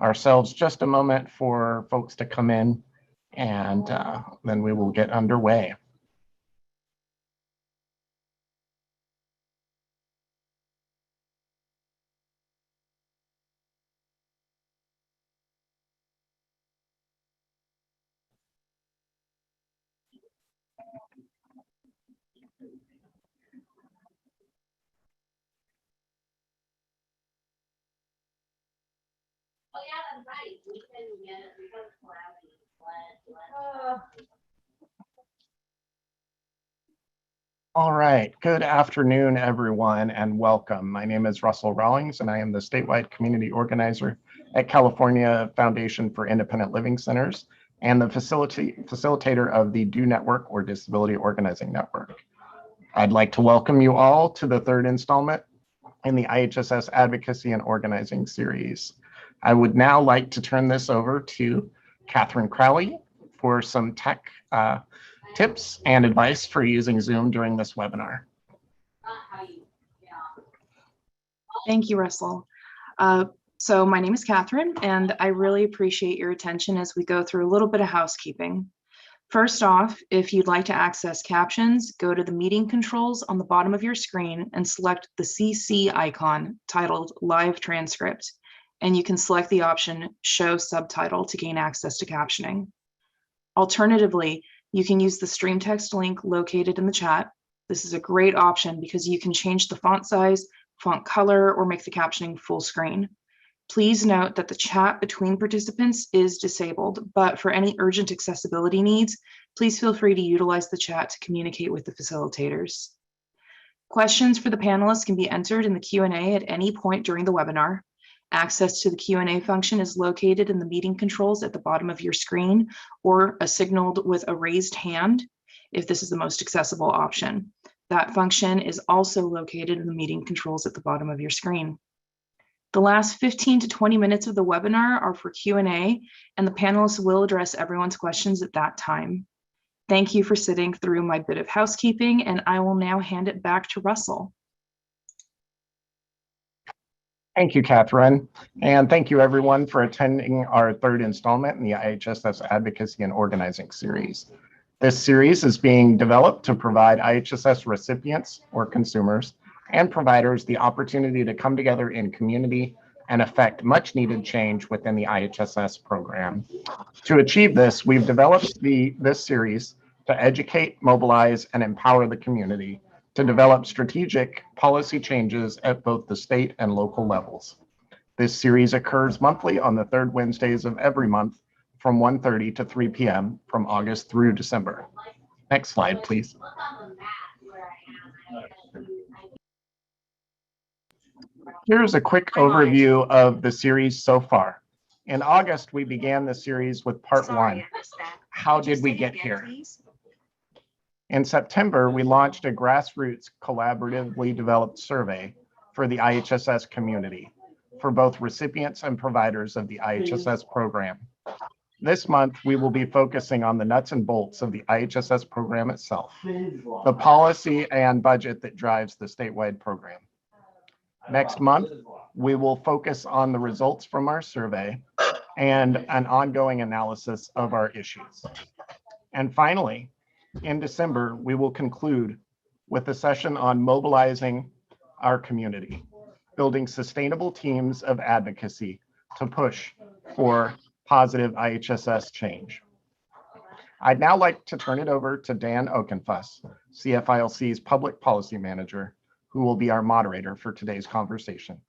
ourselves just a moment for folks to come in, and then we will get underway. Oh yeah, that's right. We can get All right, good afternoon, everyone, and welcome. My name is Russell Rawlings, and I am the statewide community organizer at California Foundation for Independent Living Centers and the facilitator of the DO Network, or Disability Organizing Network. I'd like to welcome you all to the third installment in the IHSS Advocacy and Organizing series. I would now like to turn this over to Catherine Crowley for some tech tips and advice for using Zoom during this webinar. Thank you, Russell. So my name is Catherine, and I really appreciate your attention as we go through a little bit of housekeeping. First off, if you'd like to access captions, go to the meeting controls on the bottom of your screen and select the CC icon titled Live Transcript, and you can select the option Show Subtitle to gain access to captioning. Alternatively, you can use the stream text link located in the chat. This is a great option because you can change the font size, font color, or make the captioning full screen. Please note that the chat between participants is disabled, but for any urgent accessibility needs, please feel free to utilize the chat to communicate with the facilitators. Questions for the panelists can be entered in the Q&A at any point during the webinar. Access to the Q&A function is located in the meeting controls at the bottom of your screen, or signaled with a raised hand if this is the most accessible option. That function is also located in the meeting controls at the bottom of your screen. The last 15 to 20 minutes of the webinar are for Q&A, and the panelists will address everyone's questions at that time. Thank you for sitting through my bit of housekeeping, and I will now hand it back to Russell. Thank you, Catherine, and thank you everyone for attending our third installment in the IHSS Advocacy and Organizing series. This series is being developed to provide IHSS recipients or consumers and providers the opportunity to come together in community and affect much needed change within the IHSS program. To achieve this, we've developed this series to educate, mobilize, and empower the community to develop strategic policy changes at both the state and local levels. This series occurs monthly on the third Wednesdays of every month from 1:30 to 3 p.m. from August through December. Next slide, please. Here's a quick overview of the series so far. In August, we began the series with part one. How did we get here? In September, we launched a grassroots collaboratively developed survey for the IHSS community for both recipients and providers of the IHSS program. This month, we will be focusing on the nuts and bolts of the IHSS program itself, the policy and budget that drives the statewide program. Next month, we will focus on the results from our survey and an ongoing analysis of our issues. And finally, in December, we will conclude with a session on mobilizing our community, building sustainable teams of advocacy to push for positive IHSS change. I'd now like to turn it over to Dan Okenfuss, CFILC's Public Policy Manager, who will be our moderator for today's conversation.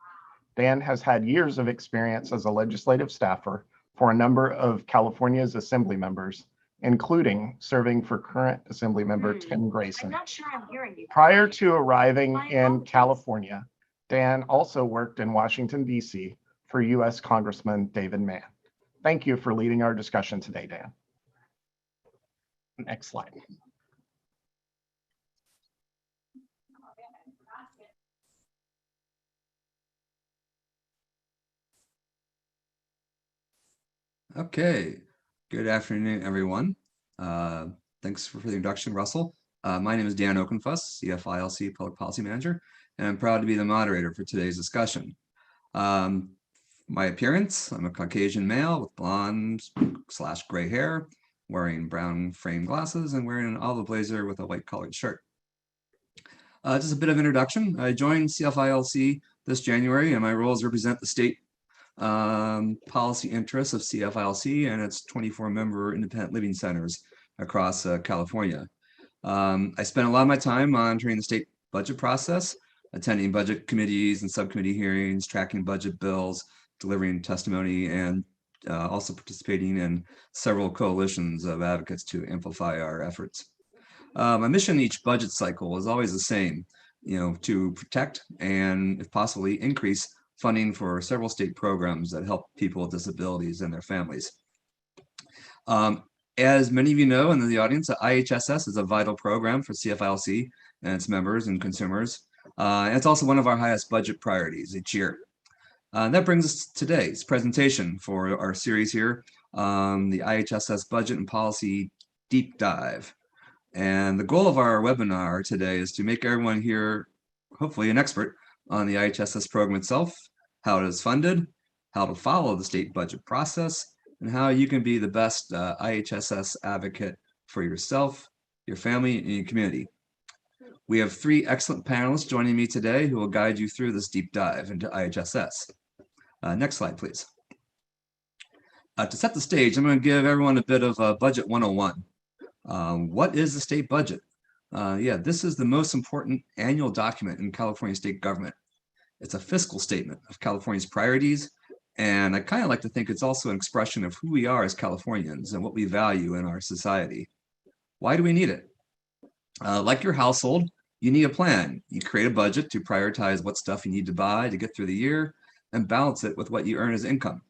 Dan has had years of experience as a legislative staffer for a number of California's assembly members, including serving for current Assembly Member Tim Grayson. I'm not sure I'm hearing you. Prior to arriving in California, Dan also worked in Washington, D.C. for U.S. Congressman David Mann. Thank you for leading our discussion today, Dan. Next slide. Okay, good afternoon, everyone. Thanks for the introduction, Russell. My name is Dan Okenfuss, CFILC Public Policy Manager, and I'm proud to be the moderator for today's discussion. My appearance, I'm a Caucasian male with blonde/gray hair, wearing brown frame glasses and wearing an olive blazer with a white collared shirt. Just a bit of introduction. I joined CFILC this January, and my roles represent the state policy interests of CFILC and its 24-member independent living centers across California. I spent a lot of my time monitoring the state budget process, attending budget committees and subcommittee hearings, tracking budget bills, delivering testimony, and also participating in several coalitions of advocates to amplify our efforts. My mission each budget cycle is always the same, to protect and, if possibly, increase funding for several state programs that help people with disabilities and their families. As many of you know in the audience, IHSS is a vital program for CFILC and its members and consumers. And it's also one of our highest budget priorities each year. That brings us to today's presentation for our series here, the IHSS Budget and Policy Deep Dive. And the goal of our webinar today is to make everyone here, hopefully, an expert on the IHSS program itself, how it is funded, how to follow the state budget process, and how you can be the best IHSS advocate for yourself, your family, and your community. We have 3 excellent panelists joining me today who will guide you through this deep dive into IHSS. Next slide, please. To set the stage, I'm going to give everyone a bit of a Budget 101. What is the state budget? This is the most important annual document in California state government. It's a fiscal statement of California's priorities, and I kind of like to think it's also an expression of who we are as Californians and what we value in our society. Why do we need it? Like your household, you need a plan. You create a budget to prioritize what stuff you need to buy to get through the year and balance it with what you earn as income.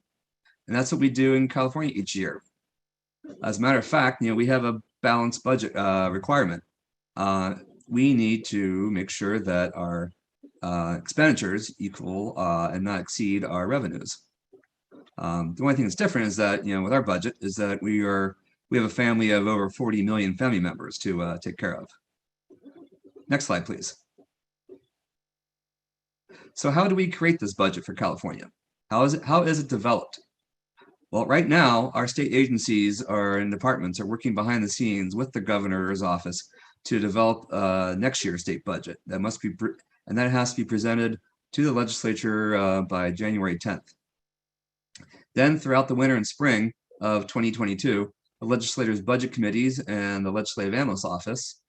And that's what we do in California each year. As a matter of fact, we have a balanced budget requirement. We need to make sure that our expenditures equal and not exceed our revenues. The only thing that's different is that, with our budget, is that we have a family of over 40 million family members to take care of. Next slide, please. So how do we create this budget for California? How is it developed? Well, right now, our state agencies and departments are working behind the scenes with the governor's office to develop next year's state budget. That has to be presented to the legislature by January 10th. Then throughout the winter and spring of 2022, the legislators' budget committees and the legislative analyst's office,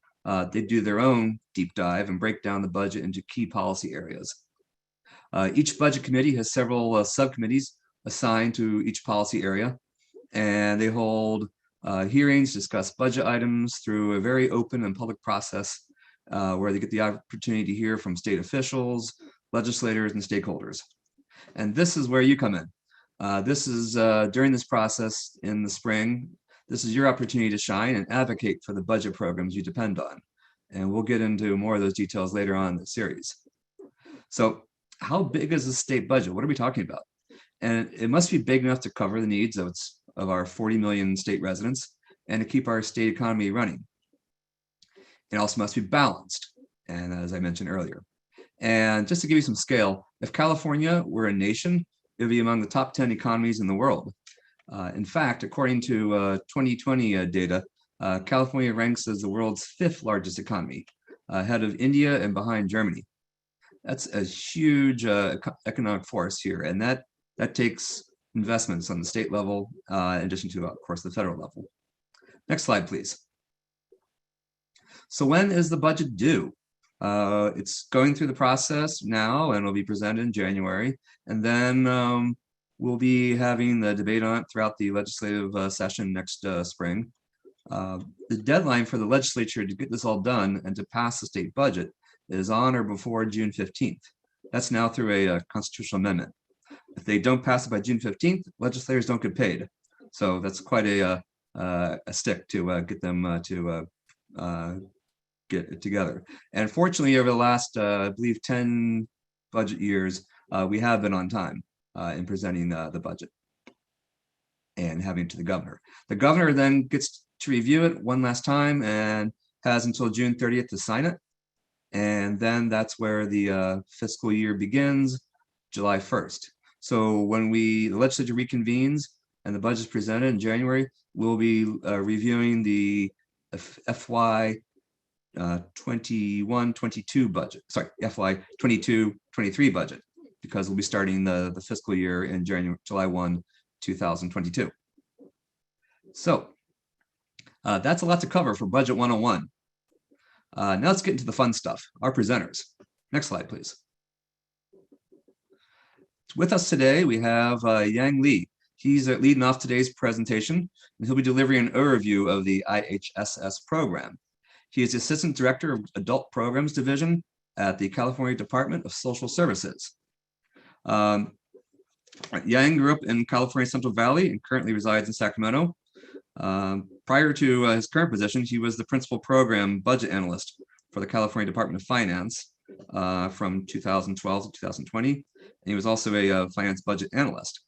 they do their own deep dive and break down the budget into key policy areas. Each budget committee has several subcommittees assigned to each policy area, and they hold hearings, discuss budget items through a very open and public process where they get the opportunity to hear from state officials, legislators, and stakeholders. And this is where you come in. This is during this process in the spring, this is your opportunity to shine and advocate for the budget programs you depend on. And we'll get into more of those details later on in the series. So how big is the state budget? What are we talking about? And it must be big enough to cover the needs of our 40 million state residents and to keep our state economy running. It also must be balanced, and as I mentioned earlier. And just to give you some scale, if California were a nation, it would be among the top 10 economies in the world. In fact, according to 2020 data, California ranks as the world's 5th largest economy, ahead of India and behind Germany. That's a huge economic force here, and that takes investments on the state level, in addition to, of course, the federal level. Next slide, please. So when is the budget due? It's going through the process now and will be presented in January. And then we'll be having the debate on it throughout the legislative session next spring. The deadline for the legislature to get this all done and to pass the state budget is on or before June 15th. That's now through a constitutional amendment. If they don't pass it by June 15th, legislators don't get paid. So that's quite a stick to get them to get it together. And fortunately, over the last, I believe, 10 budget years, we have been on time in presenting the budget and having it to the governor. The governor then gets to review it one last time and has until June 30th to sign it. And then that's where the fiscal year begins, July 1st. So when the legislature reconvenes and the budget is presented in January, we'll be reviewing the FY 21-22 budget, sorry, FY 22-23 budget, because we'll be starting the fiscal year in July 1, 2022. So that's a lot to cover for Budget 101. Now let's get into the fun stuff, our presenters. Next slide, please. With us today, we have Yang Lee. He's leading off today's presentation, and he'll be delivering an overview of the IHSS program. He is the Assistant Director of Adult Programs Division at the California Department of Social Services. Yang grew up in California Central Valley and currently resides in Sacramento. Prior to his current position, he was the Principal Program Budget Analyst for the California Department of Finance from 2012 to 2020. And he was also a finance budget analyst.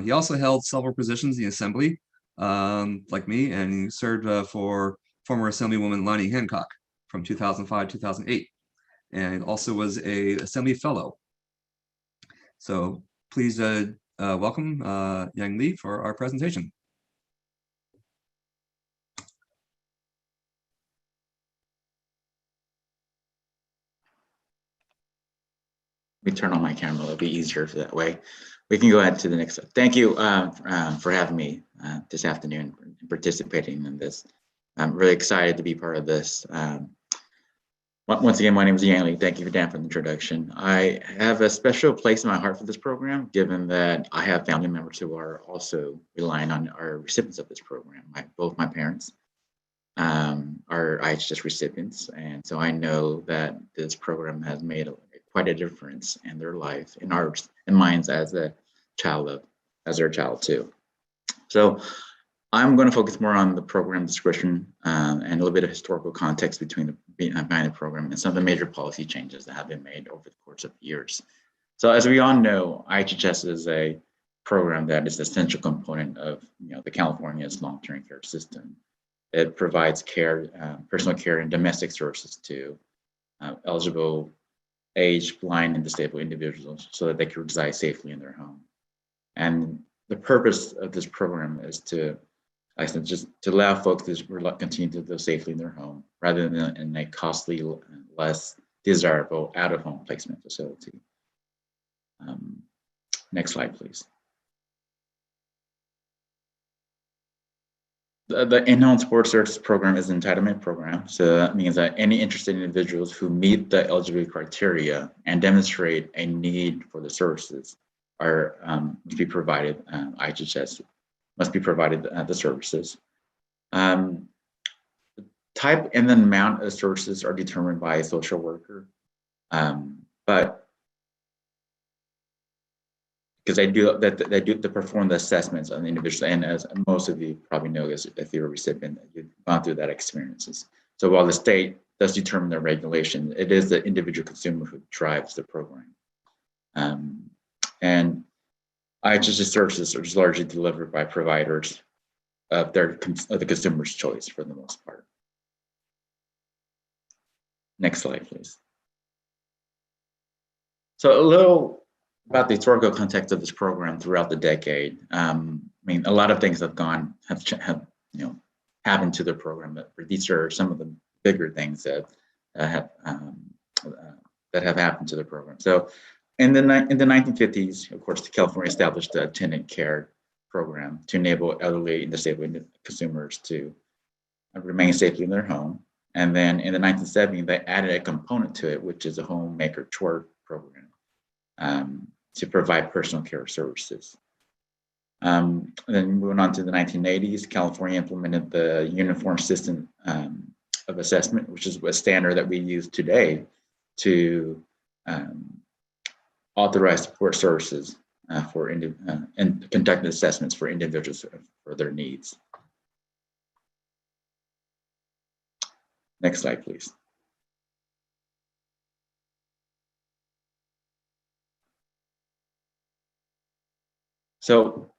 He also held several positions in the Assembly, like me, and he served for former Assemblywoman Lonnie Hancock from 2005 to 2008, and also was a Assembly Fellow. So please welcome Yang Lee for our presentation. Let me turn on my camera, it'll be easier that way. We can go ahead to the next slide. Thank you for having me this afternoon and participating in this. I'm really excited to be part of this. Once again, my name is Yang Lee. Thank you, Dan, for the introduction. I have a special place in my heart for this program, given that I have family members who are also relying on our recipients of this program. Both my parents are IHSS recipients, and so I know that this program has made quite a difference in their life, in ours, in mine as their child too. So I'm going to focus more on the program description and a little bit of historical context behind the program and some of the major policy changes that have been made over the course of years. So as we all know, IHSS is a program that is an essential component of the California's long-term care system. It provides care, personal care and domestic services to eligible aged, blind, and disabled individuals so that they can reside safely in their home. And the purpose of this program is to allow folks to continue to live safely in their home rather than in a costly, less desirable out-of-home placement facility. Next slide, please. The in-home support services program is an entitlement program. So that means that any interested individuals who meet the eligibility criteria and demonstrate a need for the services are to be provided. IHSS must be provided the services. The type and the amount of services are determined by a social worker, but because they perform the assessments on the individual, and as most of you probably know, if you're a recipient, you've gone through that experiences. So while the state does determine the regulation, it is the individual consumer who drives the program. And IHSS services are largely delivered by providers of the consumer's choice for the most part. Next slide, please. So a little about the historical context of this program throughout the decade. I mean, a lot of things have happened to the program, but these are some of the bigger things that have happened to the program. So in the 1950s, of course, California established the attendant care program to enable elderly and disabled consumers to remain safely in their home. And then in the 1970s, they added a component to it, which is a homemaker chore program. To provide personal care services. Then moving on to the 1980s, California implemented the Uniform System of Assessment, which is a standard that we use today to authorize support services and conduct assessments for individuals for their needs. Next slide, please. So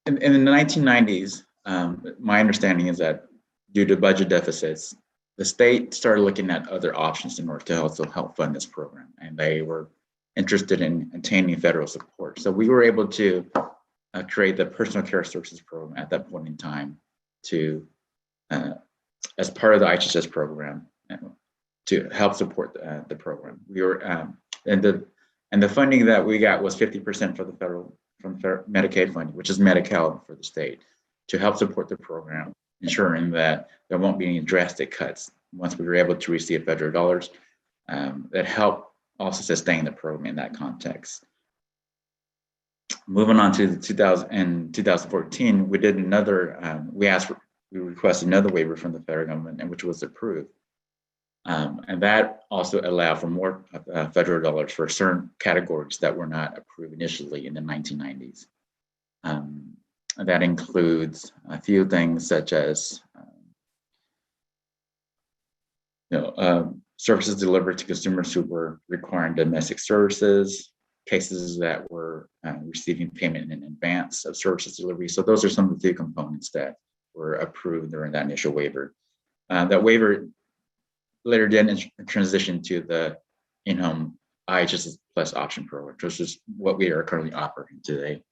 in the 1990s, my understanding is that due to budget deficits, the state started looking at other options in order to also help fund this program. And they were interested in attaining federal support. So we were able to create the personal care services program at that point in time to, as part of the IHSS program, to help support the program. We were, and the funding that we got was 50% for the federal, from Medicaid funding, which is Medi-Cal for the state, to help support the program, ensuring that there won't be any drastic cuts once we were able to receive federal dollars that help also sustain the program in that context. Moving on to the 2014, we did another, we requested another waiver from the federal government, and which was approved. And that also allowed for more federal dollars for certain categories that were not approved initially in the 1990s. That includes a few things such as services delivered to consumers who were requiring domestic services, cases that were receiving payment in advance of services delivery. So those are some of the two components that were approved during that initial waiver. That waiver later then transitioned to the in-home IHSS Plus option program, which is what we are currently operating today.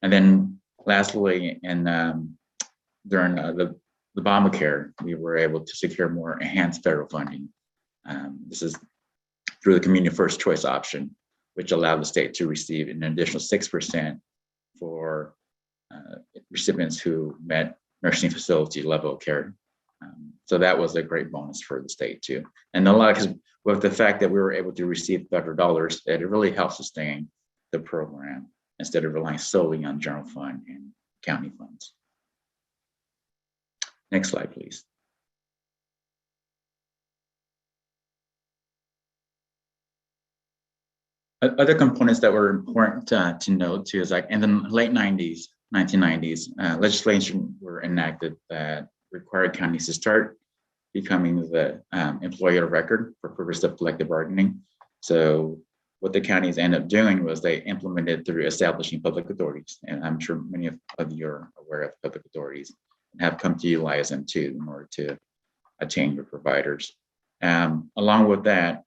And then lastly, during the Obamacare, we were able to secure more enhanced federal funding. This is through the Community First Choice option, which allowed the state to receive an additional 6% for recipients who met nursing facility level of care. So that was a great bonus for the state too. And a lot, because with the fact that we were able to receive federal dollars, it really helped sustain the program instead of relying solely on general fund and county funds. Next slide, please. Other components that were important to note too is, like, in the late 1990s, legislation were enacted that required counties to start becoming the employer of record for purpose of collective bargaining. So what the counties ended up doing was they implemented through establishing public authorities. And I'm sure many of you are aware of public authorities and have come to utilize them too in order to attain your providers. Along with that,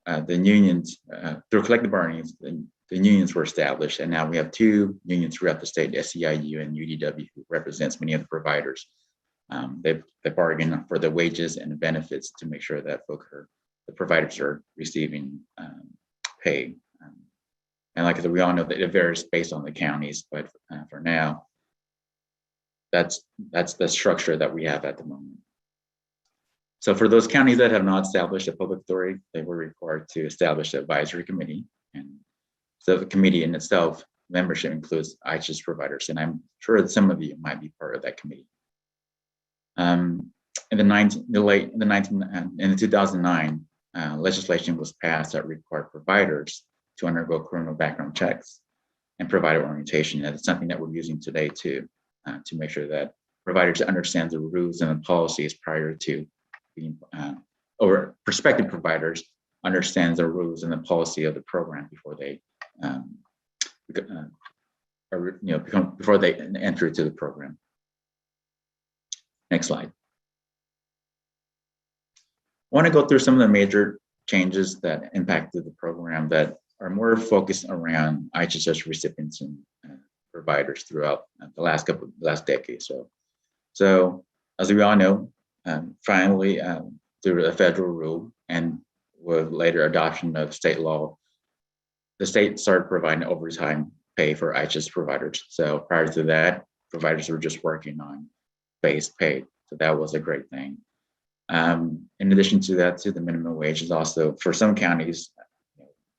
the unions, through collective bargaining, the unions were established, and now we have two unions throughout the state, SEIU and UDW, who represents many of the providers. They bargain for the wages and the benefits to make sure that the providers are receiving pay. And like I said, we all know that it varies based on the counties, but for now, that's the structure that we have at the moment. So for those counties that have not established a public authority, they were required to establish an advisory committee. And so the committee in itself, membership includes IHSS providers, and I'm sure that some of you might be part of that committee. In 2009, legislation was passed that required providers to undergo criminal background checks and provider orientation. And it's something that we're using today too, to make sure that providers understand the rules and the policies prior to being, or prospective providers understand the rules and the policy of the program before they, before they enter into the program. Next slide. I want to go through some of the major changes that impacted the program that are more focused around IHSS recipients and providers throughout the last decade. So as we all know, finally, through a federal rule and with later adoption of state law, the state started providing overtime pay for IHSS providers. So prior to that, providers were just working on base pay. So that was a great thing. In addition to that, the minimum wage is also, for some counties,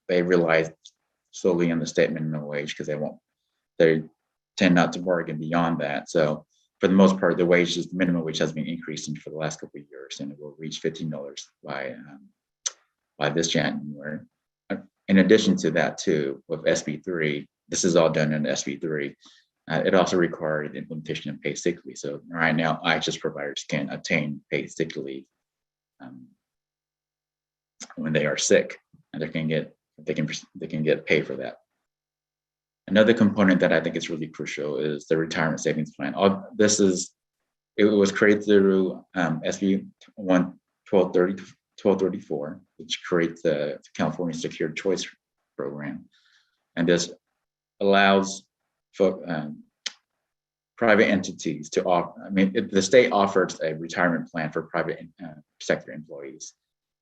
they rely solely on the state minimum wage because they tend not to bargain beyond that. So for the most part, the minimum wage has been increasing for the last couple of years, and it will reach $15 by this January. In addition to that too, with SB3, this is all done in SB3. It also required the implementation of paid sick leave. So right now, IHSS providers can obtain paid sick leave when they are sick, and they can get paid for that. Another component that I think is really crucial is the retirement savings plan. It was created through SB 1234, which creates the California Secured Choice program. And this allows private entities to offer, the state offers a retirement plan for private sector employees.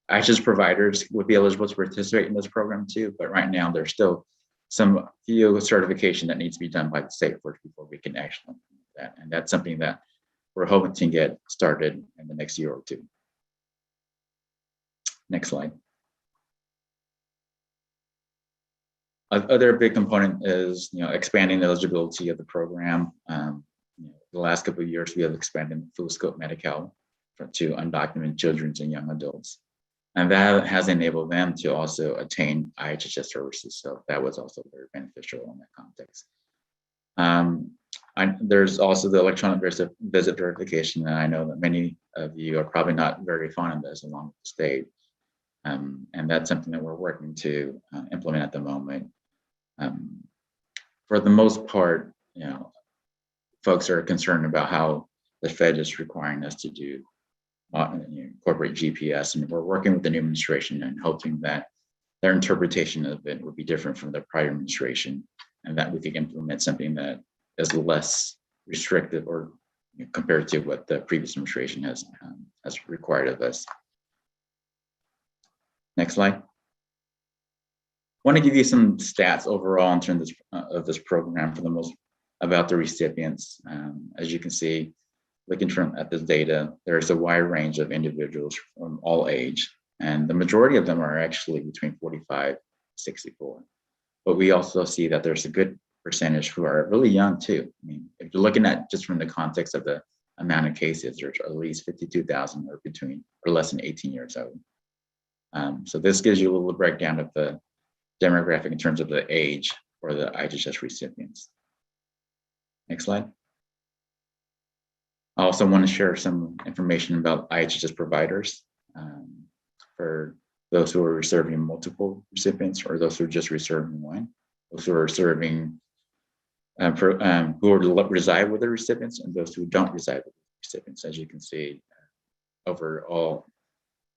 IHSS providers would be eligible to participate in this program too, but right now there's still some few certification that needs to be done by the state first before we can actually implement that. And that's something that we're hoping to get started in the next year or two. Next slide. Other big component is expanding the eligibility of the program. The last couple of years, we have expanded full scope Medi-Cal to undocumented children and young adults. And that has enabled them to also attain IHSS services. So that was also very beneficial in that context. There's also the electronic visit verification. And I know that many of you are probably not very fond of this along with the state. And that's something that we're working to implement at the moment. For the most part, folks are concerned about how the Fed is requiring us to do incorporate GPS, and we're working with the new administration and hoping that their interpretation of it would be different from the prior administration, and that we could implement something that is less restrictive or compared to what the previous administration has required of us. Next slide. I want to give you some stats overall in terms of this program for the most about the recipients. As you can see, looking at this data, there's a wide range of individuals from all age, and the majority of them are actually between 45 and 64. But we also see that there's a good percentage who are really young too. If you're looking at just from the context of the amount of cases, there's at least 52,000 or less than 18 years old. So this gives you a little breakdown of the demographic in terms of the age for the IHSS recipients. Next slide. I also want to share some information about IHSS providers for those who are serving multiple recipients or those who are just serving one, those who are serving who reside with the recipients and those who don't reside with the recipients. As you can see, overall,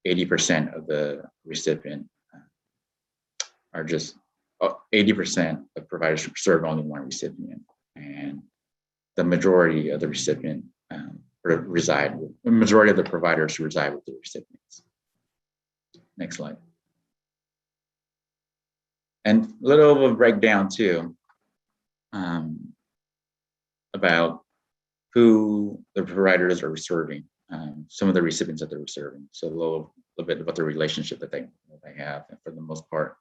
80% of the recipient are just 80% of providers serve only one recipient, and the majority of the recipient the majority of the providers who reside with the recipients. Next slide. And a little of a breakdown too about who the providers are serving, some of the recipients that they're serving. So a little bit about the relationship that they have, and for the most part,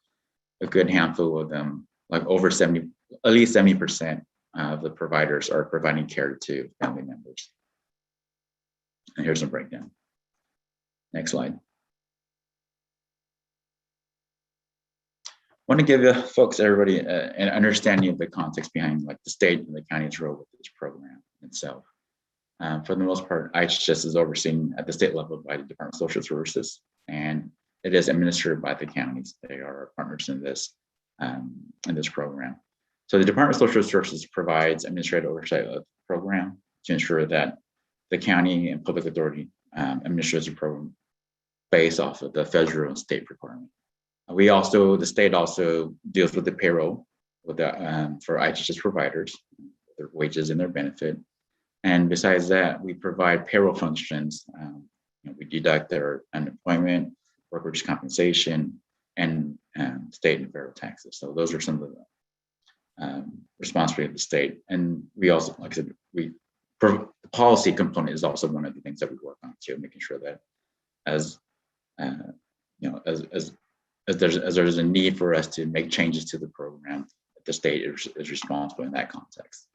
a good handful of them, like over 70, at least 70% of the providers are providing care to family members. And here's a breakdown. Next slide. I want to give everybody an understanding of the context behind like the state and the county's role with this program itself. For the most part, IHSS is overseen at the state level by the Department of Social Services, and it is administered by the counties. They are our partners in this program. So the Department of Social Services provides administrative oversight of the program to ensure that the county and public authority administers the program based off of the federal and state requirement. The state also deals with the payroll for IHSS providers, their wages and their benefit. And besides that, we provide payroll functions. We deduct their unemployment, workers' compensation, and state and federal taxes. So those are some of the responsibility of the state. And we also, like I said, the policy component is also one of the things that we work on too, making sure that as there's a need for us to make changes to the program, the state is responsible in that context.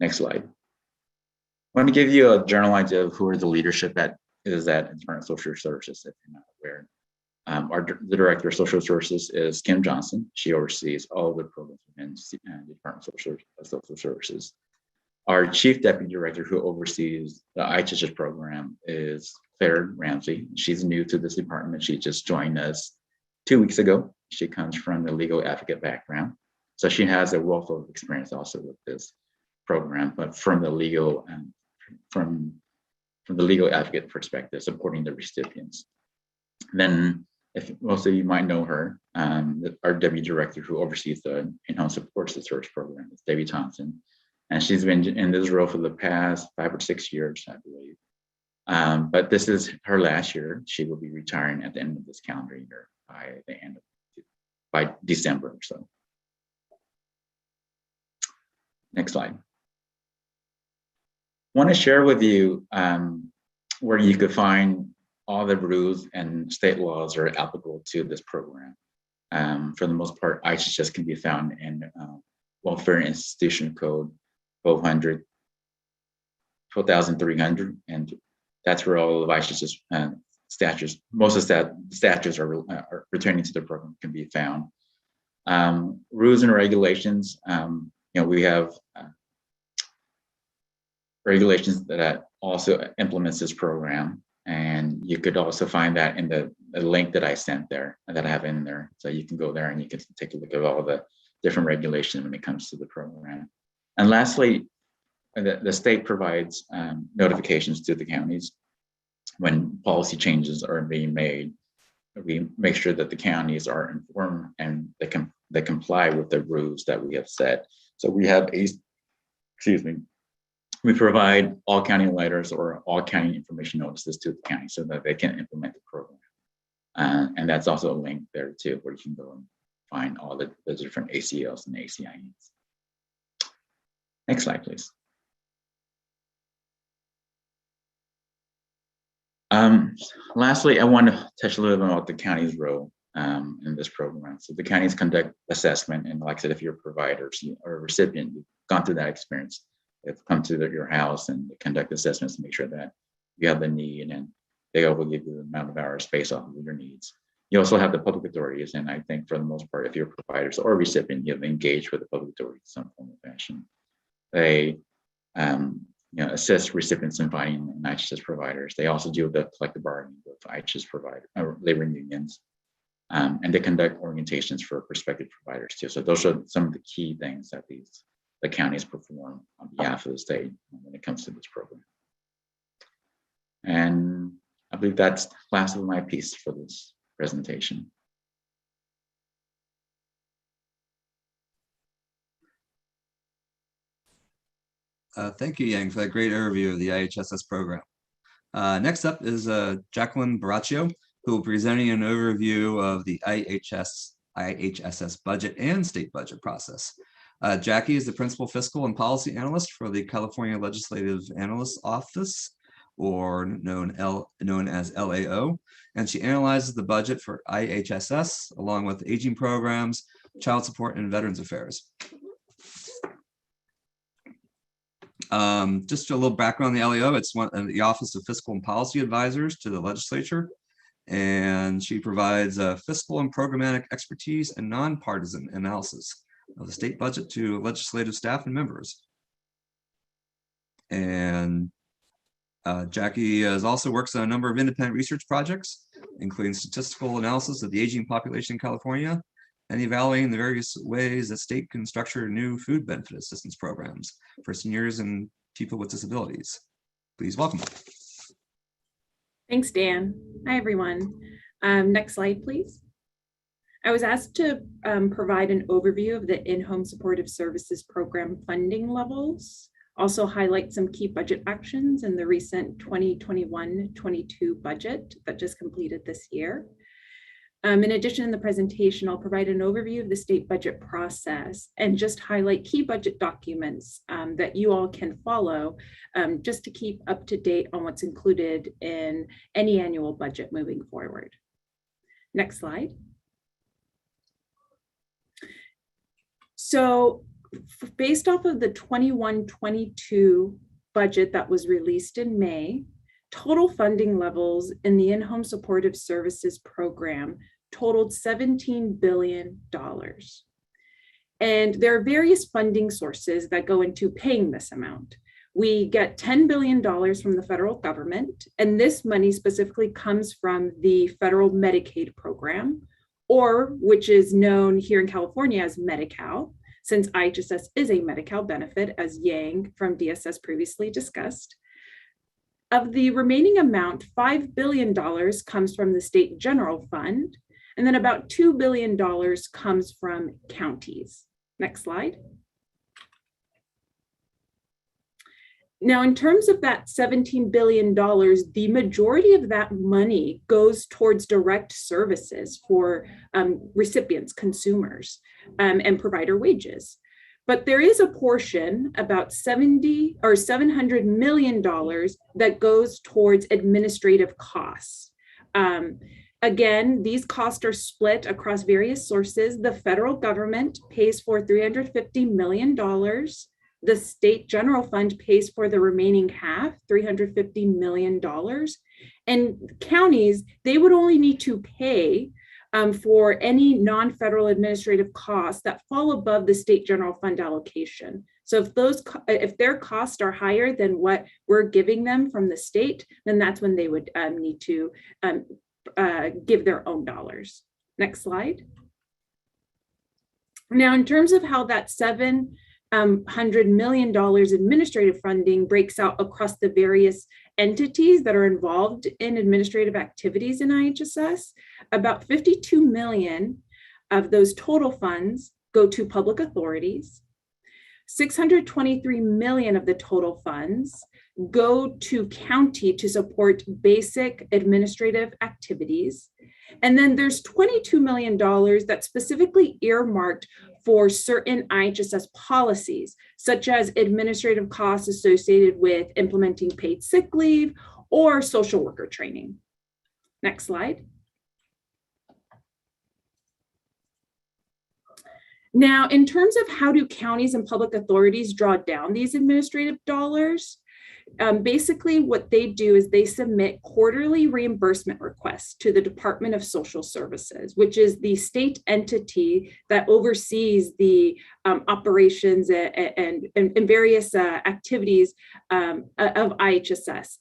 Next slide. I want to give you a general idea of who are the leadership that is at Department of Social Services, if you're not aware. The Director of Social Services is Kim Johnson. She oversees all of the programs within the Department of Social Services. Our Chief Deputy Director, who oversees the IHSS program, is Claire Ramsey. She's new to this department. She just joined us 2 weeks ago. She comes from the legal advocate background. So she has a wealth of experience also with this program, but from the legal from the legal advocate perspective, supporting the recipients. Then, if most of you might know her, our deputy director who oversees the in-home support service program, is Debbie Thompson. And she's been in this role for the past 5 or 6 years, I believe. But this is her last year. She will be retiring at the end of this calendar year by December or so. Next slide. I want to share with you where you could find all the rules and state laws are applicable to this program. For the most part, IHSS can be found in Welfare Institution Code 12,300, and that's where all of IHSS statutes, most of the statutes are pertaining to the program can be found. Rules and regulations, we have regulations that also implements this program, and you could also find that in the link that I sent there, that I have in there. So you can go there and you can take a look at all the different regulations when it comes to the program. And lastly, the state provides notifications to the counties when policy changes are being made. We make sure that the counties are informed and they comply with the rules that we have set. So we have we provide all county letters or all county information notices to the county so that they can implement the program. And that's also a link there too, where you can go and find all the different ACLs and ACINs. Next slide, please. Lastly, I want to touch a little bit about the county's role in this program. So the counties conduct assessment, and like I said, if you're a provider or a recipient, you've gone through that experience. They've come to your house and they conduct assessments to make sure that you have the need, and they will give you the amount of hours based off of your needs. You also have the public authorities, and I think for the most part, if you're providers or a recipient, you have engaged with the public authorities in some form or fashion. They assist recipients in finding IHSS providers. They also deal with the collective bargaining with IHSS provider labor unions, and they conduct orientations for prospective providers too. So those are some of the key things that the counties perform on behalf of the state when it comes to this program. And I believe that's the last of my piece for this presentation. Thank you, Yang, for that great overview of the IHSS program. Next up is Jacqueline Baraccio, who will be presenting an overview of the IHSS budget and state budget process. Jackie is the Principal Fiscal and Policy Analyst for the California Legislative Analyst's Office, or known as LAO, and she analyzes the budget for IHSS along with aging programs, child support, and veterans affairs. Just a little background on the LAO, it's the Office of Fiscal and Policy Advisors to the legislature, and she provides fiscal and programmatic expertise and nonpartisan analysis of the state budget to legislative staff and members. And Jackie also works on a number of independent research projects, including statistical analysis of the aging population in California and evaluating the various ways that state can structure new food benefit assistance programs for seniors and people with disabilities. Please welcome. Thanks, Dan. Hi, everyone. Next slide, please. I was asked to provide an overview of the in-home supportive services program funding levels, also highlight some key budget actions in the recent 2021-22 budget that just completed this year. In addition, in the presentation, I'll provide an overview of the state budget process and just highlight key budget documents that you all can follow just to keep up to date on what's included in any annual budget moving forward. Next slide. So based off of the 21-22 budget that was released in May, total funding levels in the in-home supportive services program totaled $17 billion. And there are various funding sources that go into paying this amount. We get $10 billion from the federal government, and this money specifically comes from the federal Medicaid program, or which is known here in California as Medi-Cal, since IHSS is a Medi-Cal benefit, as Yang from DSS previously discussed. Of the remaining amount, $5 billion comes from the state general fund, And then about $2 billion comes from counties. Next slide. Now, in terms of that $17 billion, the majority of that money goes towards direct services for recipients, consumers, and provider wages. But there is a portion, about $700 million, that goes towards administrative costs. Again, these costs are split across various sources. The federal government pays for $350 million. The state general fund pays for the remaining half, $350 million. And counties, they would only need to pay for any non-federal administrative costs that fall above the state general fund allocation. So if their costs are higher than what we're giving them from the state, then that's when they would need to give their own dollars. Next slide. Now, in terms of how that $700 million administrative funding breaks out across the various entities that are involved in administrative activities in IHSS, about 52 million of those total funds go to public authorities. 623 million of the total funds go to county to support basic administrative activities. And then there's $22 million that's specifically earmarked for certain IHSS policies, such as administrative costs associated with implementing paid sick leave or social worker training. Next slide. Now, in terms of how do counties and public authorities draw down these administrative dollars, basically what they do is they submit quarterly reimbursement requests to the Department of Social Services, which is the state entity that oversees the operations and various activities of IHSS.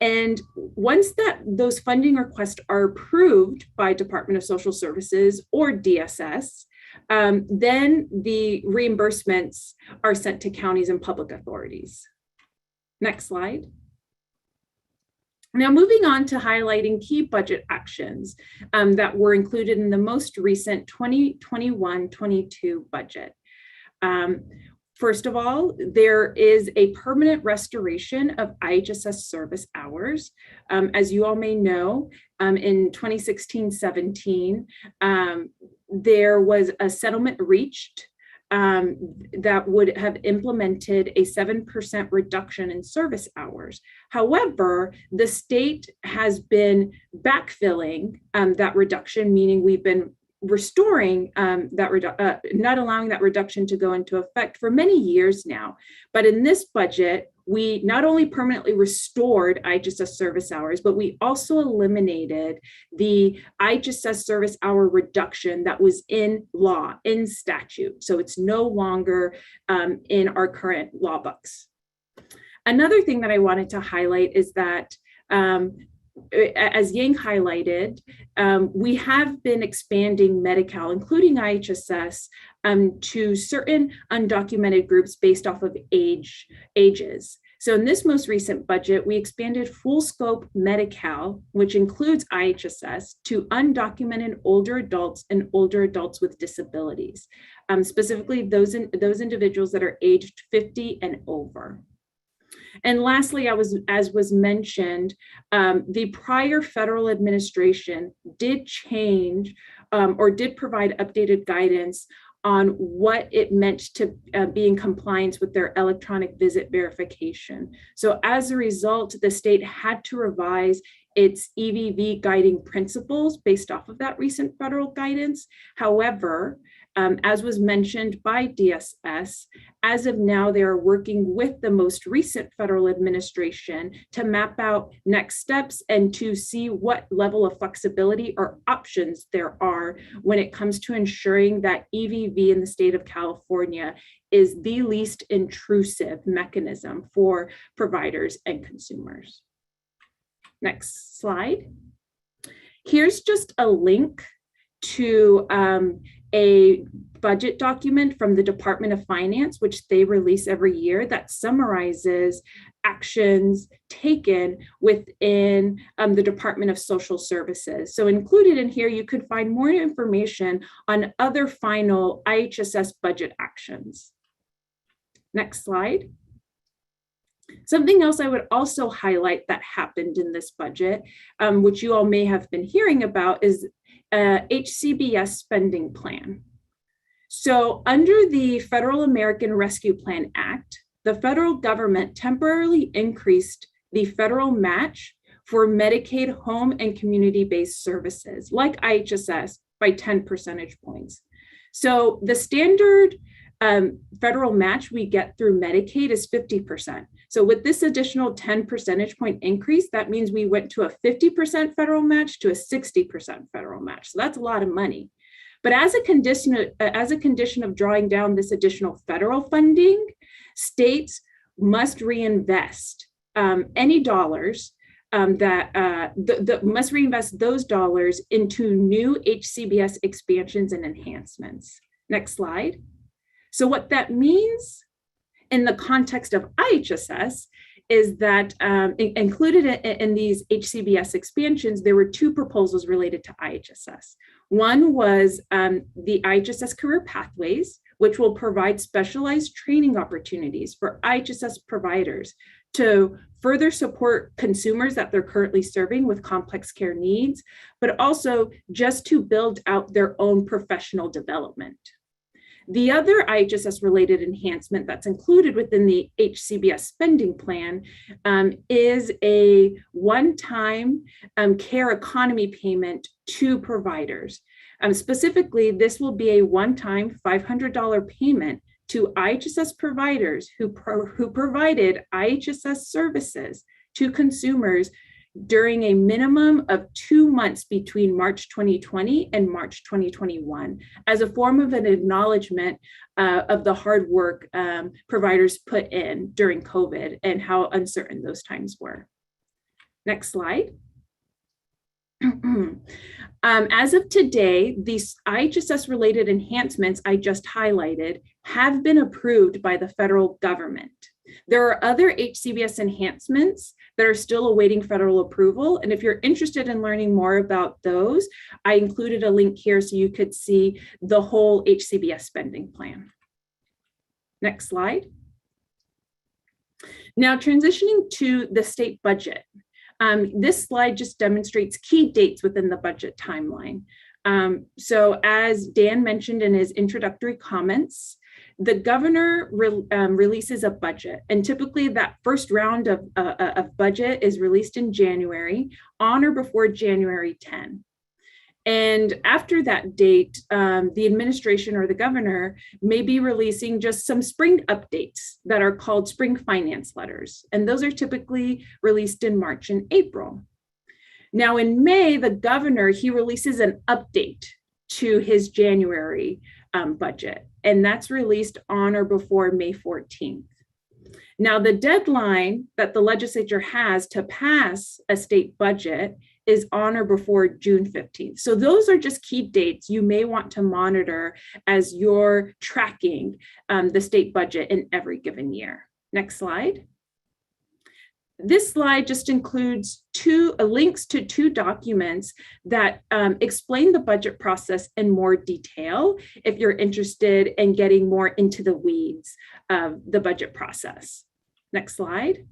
And once those funding requests are approved by Department of Social Services or DSS, then the reimbursements are sent to counties and public authorities. Next slide. Now, moving on to highlighting key budget actions that were included in the most recent 2021-22 budget. First of all, there is a permanent restoration of IHSS service hours. As you all may know, in 2016-17, there was a settlement reached that would have implemented a 7% reduction in service hours. However, the state has been backfilling that reduction, meaning we've been restoring not allowing that reduction to go into effect for many years now. But in this budget, we not only permanently restored IHSS service hours, but we also eliminated the IHSS service hour reduction that was in law, in statute. So it's no longer in our current law books. Another thing that I wanted to highlight is that as Yang highlighted, we have been expanding Medi-Cal, including IHSS, to certain undocumented groups based off of ages. So in this most recent budget, we expanded full scope Medi-Cal, which includes IHSS, to undocumented older adults and older adults with disabilities, specifically those individuals that are aged 50 and over. And lastly, as was mentioned, the prior federal administration did change or did provide updated guidance on what it meant to be in compliance with their electronic visit verification. So as a result, the state had to revise its EVV guiding principles based off of that recent federal guidance. However, as was mentioned by DSS, as of now, they are working with the most recent federal administration to map out next steps and to see what level of flexibility or options there are when it comes to ensuring that EVV in the state of California is the least intrusive mechanism for providers and consumers. Next slide. Here's just a link to a budget document from the Department of Finance, which they release every year, that summarizes actions taken within the Department of Social Services. So included in here, you could find more information on other final IHSS budget actions. Next slide. Something else I would also highlight that happened in this budget, which you all may have been hearing about, is HCBS spending plan. So under the Federal American Rescue Plan Act, the federal government temporarily increased the federal match for Medicaid home and community-based services like IHSS by 10 percentage points. So the standard federal match we get through Medicaid is 50%. So with this additional 10 percentage point increase, that means we went to a 50% federal match to a 60% federal match. So that's a lot of money. But as a condition of drawing down this additional federal funding, states must reinvest any dollars must reinvest those dollars into new HCBS expansions and enhancements. Next slide. So what that means in the context of IHSS is that included in these HCBS expansions, there were two proposals related to IHSS. One was the IHSS Career Pathways, which will provide specialized training opportunities for IHSS providers to further support consumers that they're currently serving with complex care needs, but also just to build out their own professional development. The other IHSS related enhancement that's included within the HCBS spending plan is a one-time care economy payment to providers. Specifically, this will be a one-time $500 payment to IHSS providers who provided IHSS services to consumers during a minimum of 2 months between March 2020 and March 2021 as a form of an acknowledgement of the hard work providers put in during COVID and how uncertain those times were. Next slide. As of today, these IHSS related enhancements I just highlighted have been approved by the federal government. There are other HCBS enhancements that are still awaiting federal approval. And if you're interested in learning more about those, I included a link here so you could see the whole HCBS spending plan. Next slide. Now transitioning to the state budget. This slide just demonstrates key dates within the budget timeline. So as Dan mentioned in his introductory comments, the governor releases a budget, and typically that first round of budget is released in January, on or before January 10. And after that date, the administration or the governor may be releasing just some spring updates that are called spring finance letters. And those are typically released in March and April. Now in May, the governor, he releases an update to his January budget, and that's released on or before May 14th. Now the deadline that the legislature has to pass a state budget is on or before June 15th. So those are just key dates you may want to monitor as you're tracking the state budget in every given year. Next slide. This slide just includes links to two documents that explain the budget process in more detail if you're interested in getting more into the weeds of the budget process. Next slide.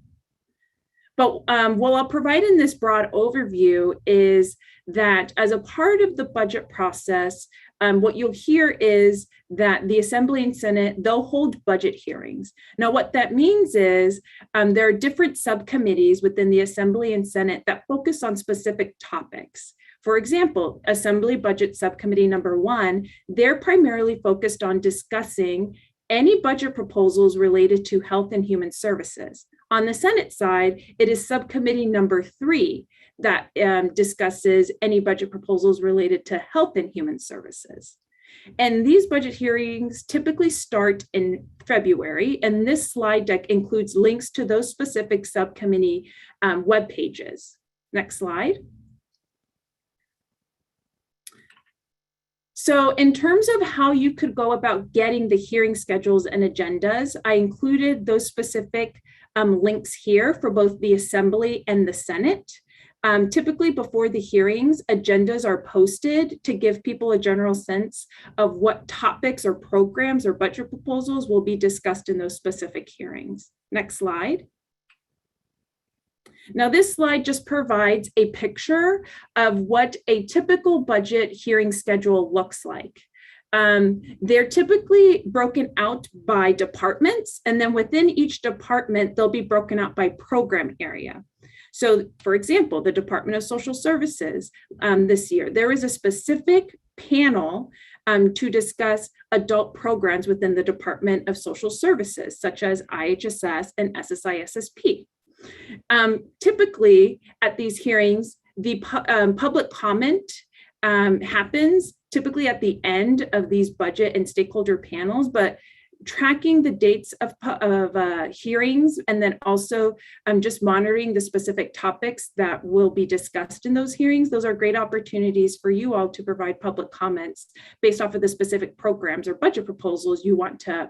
But what I'll provide in this broad overview is that as a part of the budget process, what you'll hear is that the Assembly and Senate, they'll hold budget hearings. Now, what that means is there are different subcommittees within the Assembly and Senate that focus on specific topics. For example, Assembly Budget Subcommittee number 1, they're primarily focused on discussing any budget proposals related to health and human services. On the Senate side, it is subcommittee number 3 that discusses any budget proposals related to health and human services. And these budget hearings typically start in February, and this slide deck includes links to those specific subcommittee web pages. Next slide. So in terms of how you could go about getting the hearing schedules and agendas, I included those specific links here for both the Assembly and the Senate. Typically before the hearings, agendas are posted to give people a general sense of what topics or programs or budget proposals will be discussed in those specific hearings. Next slide. Now, this slide just provides a picture of what a typical budget hearing schedule looks like. They're typically broken out by departments, and then within each department, they'll be broken out by program area. So, for example, the Department of Social Services this year, there is a specific panel to discuss adult programs within the Department of Social Services, such as IHSS and SSISSP. Typically at these hearings, the public comment happens typically at the end of these budget and stakeholder panels, but tracking the dates of hearings and then also just monitoring the specific topics that will be discussed in those hearings. Those are great opportunities for you all to provide public comments based off of the specific programs or budget proposals you want to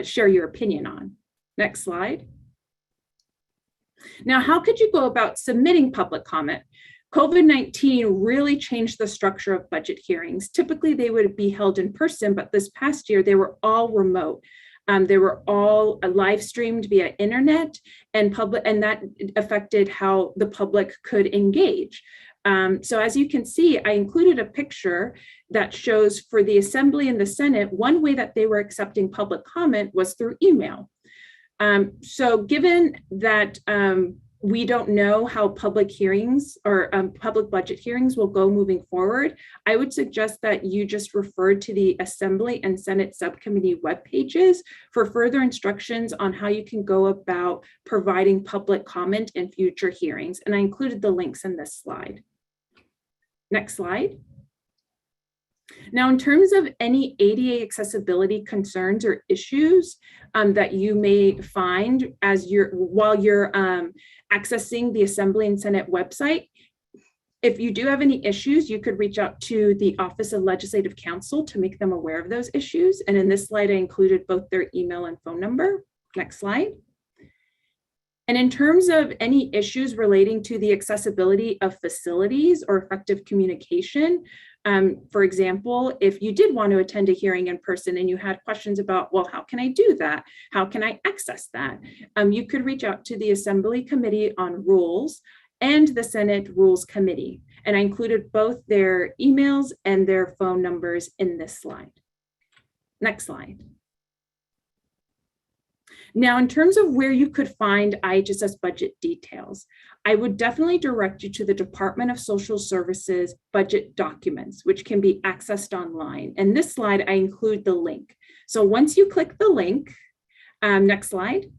share your opinion on. Next slide. Now, how could you go about submitting public comment? COVID-19 really changed the structure of budget hearings. Typically, they would be held in person, but this past year, they were all remote. They were all live streamed via internet and that affected how the public could engage. So as you can see, I included a picture that shows for the Assembly and the Senate, one way that they were accepting public comment was through email. So given that we don't know how public hearings or public budget hearings will go moving forward, I would suggest that you just refer to the Assembly and Senate subcommittee web pages for further instructions on how you can go about providing public comment in future hearings. And I included the links in this slide. Next slide. Now, in terms of any ADA accessibility concerns or issues that you may find while you're accessing the Assembly and Senate website, if you do have any issues, you could reach out to the Office of Legislative Counsel to make them aware of those issues. And in this slide, I included both their email and phone number. Next slide. And in terms of any issues relating to the accessibility of facilities or effective communication, for example, if you did want to attend a hearing in person and you had questions about, well, how can I do that? How can I access that? You could reach out to the Assembly Committee on Rules and the Senate Rules Committee. And I included both their emails and their phone numbers in this slide. Next slide. Now, in terms of where you could find IHSS budget details, I would definitely direct you to the Department of Social Services budget documents, which can be accessed online. In this slide, I include the link. So once you click the link, next slide.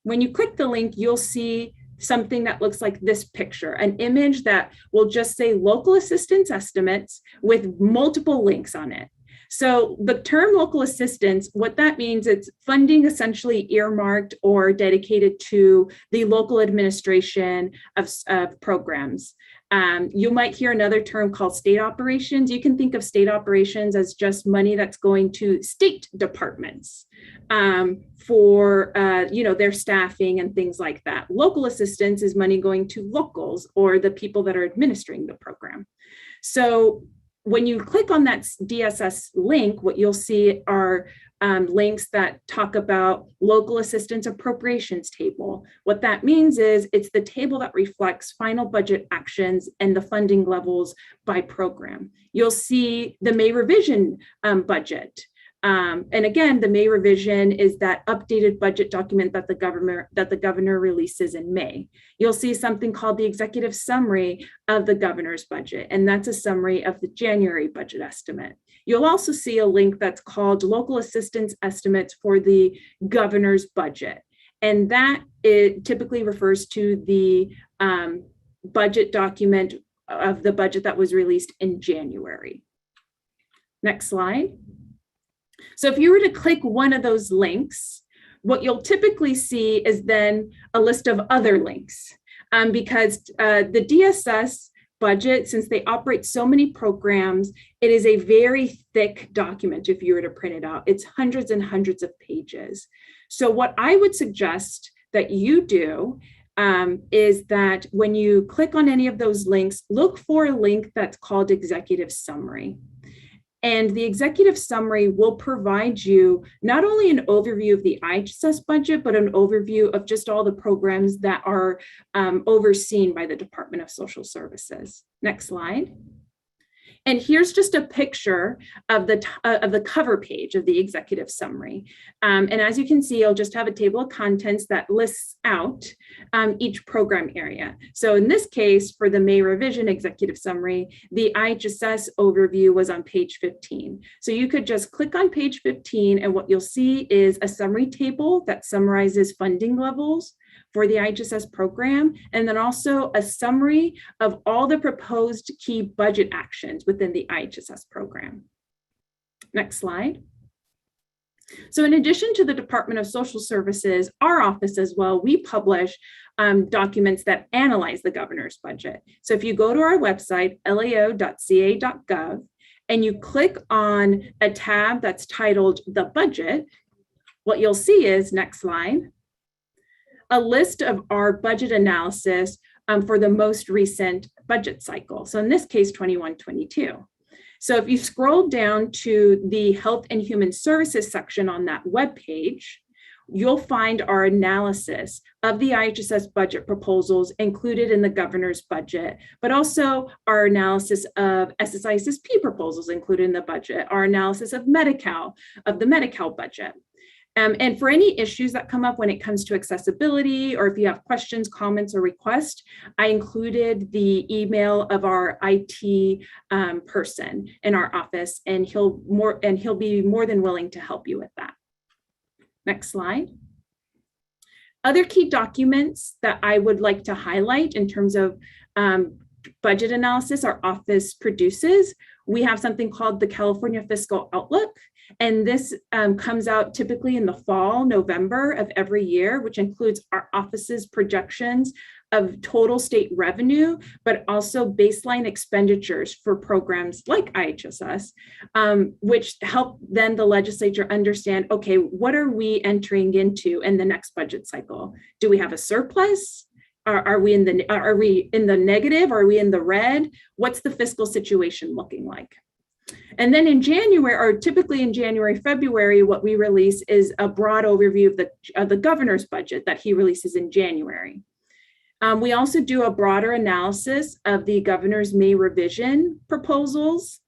When you click the link, you'll see something that looks like this picture, an image that will just say local assistance estimates with multiple links on it. So the term local assistance, what that means, it's funding essentially earmarked or dedicated to the local administration of programs. You might hear another term called state operations. You can think of state operations as just money that's going to state departments for their staffing and things like that. Local assistance is money going to locals or the people that are administering the program. So when you click on that DSS link, what you'll see are links that talk about local assistance appropriations table. What that means is it's the table that reflects final budget actions and the funding levels by program. You'll see the May revision budget. And again, the May revision is that updated budget document that the governor releases in May. You'll see something called the executive summary of the governor's budget, and that's a summary of the January budget estimate. You'll also see a link that's called local assistance estimates for the governor's budget. And that typically refers to the budget document of the budget that was released in January. Next slide. So if you were to click one of those links, what you'll typically see is then a list of other links because the DSS budget, since they operate so many programs, it is a very thick document if you were to print it out. It's hundreds and hundreds of pages. So what I would suggest that you do is that when you click on any of those links, look for a link that's called Executive Summary. And the executive summary will provide you not only an overview of the IHSS budget, but an overview of just all the programs that are overseen by the Department of Social Services. Next slide. And here's just a picture of the cover page of the executive summary. And as you can see, I'll just have a table of contents that lists out each program area. So in this case, for the May revision executive summary, the IHSS overview was on page 15. So you could just click on page 15 and what you'll see is a summary table that summarizes funding levels for the IHSS program, and then also a summary of all the proposed key budget actions within the IHSS program. Next slide. So in addition to the Department of Social Services, our office as well, we publish documents that analyze the governor's budget. So if you go to our website, lao.ca.gov, and you click on a tab that's titled The Budget, what you'll see is, next slide, a list of our budget analysis for the most recent budget cycle. So in this case, 21-22. So if you scroll down to the Health and Human Services section on that webpage, you'll find our analysis of the IHSS budget proposals included in the governor's budget, but also our analysis of SSI-SSP proposals included in the budget, our analysis of Medi-Cal, of the Medi-Cal budget. And for any issues that come up when it comes to accessibility, or if you have questions, comments, or requests, I included the email of our IT person in our office, and he'll be more than willing to help you with that. Next slide. Other key documents that I would like to highlight in terms of budget analysis our office produces. We have something called the California Fiscal Outlook. And this comes out typically in the fall, November of every year, which includes our office's projections of total state revenue, but also baseline expenditures for programs like IHSS, which help then the legislature understand, okay, what are we entering into in the next budget cycle? Do we have a surplus? Are we in the negative? Are we in the red? What's the fiscal situation looking like? And then in January, or typically in January, February, what we release is a broad overview of the governor's budget that he releases in January. We also do a broader analysis of the governor's May revision proposals.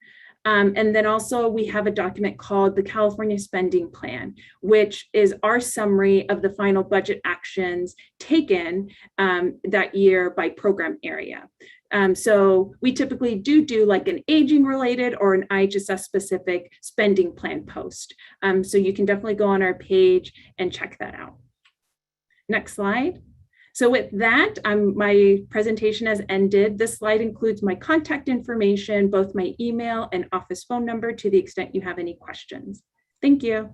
And then also we have a document called the California Spending Plan, which is our summary of the final budget actions taken that year by program area. So we typically do like an aging related or an IHSS specific spending plan post. So you can definitely go on our page and check that out. Next slide. So with that, my presentation has ended. This slide includes my contact information, both my email and office phone number, to the extent you have any questions. Thank you.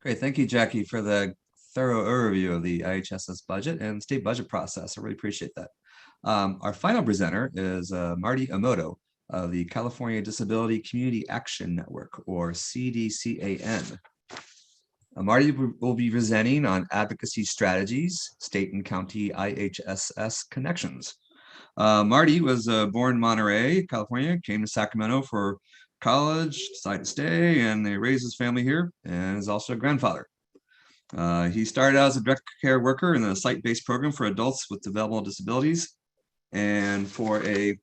Great, thank you, Jackie, for the thorough overview of the IHSS budget and state budget process. I really appreciate that. Our final presenter is Marty Emoto of the California Disability Community Action Network, or CDCAN. Marty will be presenting on advocacy strategies, state and county IHSS connections. Marty was born in Monterey, California, came to Sacramento for college, decided to stay, and they raised his family here, and is also a grandfather. He started out as a direct care worker in a site-based program for adults with developmental disabilities and for a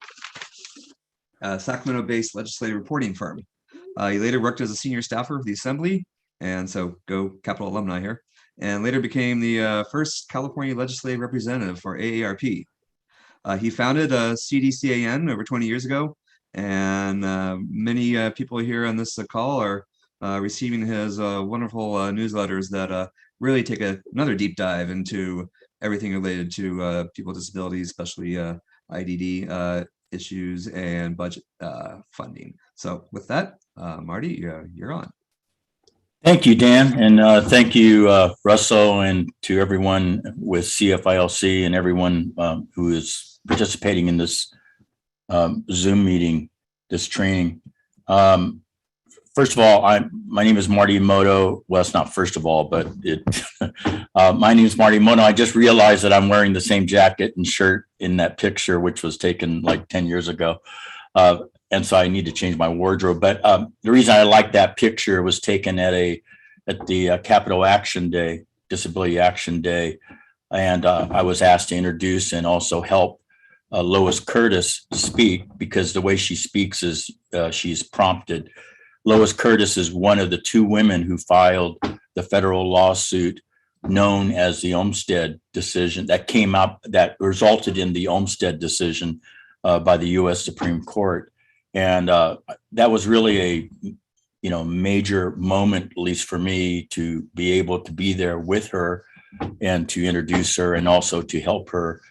Sacramento-based legislative reporting firm. He later worked as a senior staffer of the Assembly, and so go Capital alumni here, and later became the first California legislative representative for AARP. He founded CDCAN over 20 years ago, and many people here on this call are receiving his wonderful newsletters that really take another deep dive into everything related to people with disabilities, especially IDD issues and budget funding. So with that, Marty, you're on. Thank you, Dan, and thank you, Russell, and to everyone with CFILC and everyone who is participating in this Zoom meeting, this training. First of all, my name is Marty Emoto. Well, it's not first of all, but my name is Marty Emoto. I just realized that I'm wearing the same jacket and shirt in that picture, which was taken like 10 years ago. And so I need to change my wardrobe. But the reason I like that picture was taken at the Capital Action Day, Disability Action Day. And I was asked to introduce and also help Lois Curtis speak, because the way she speaks is she's prompted. Lois Curtis is one of the two women who filed the federal lawsuit known as the Olmstead decision that came up, that resulted in the Olmstead decision by the U.S. Supreme Court. And that was really a major moment, at least for me, to be able to be there with her and to introduce her and also to help her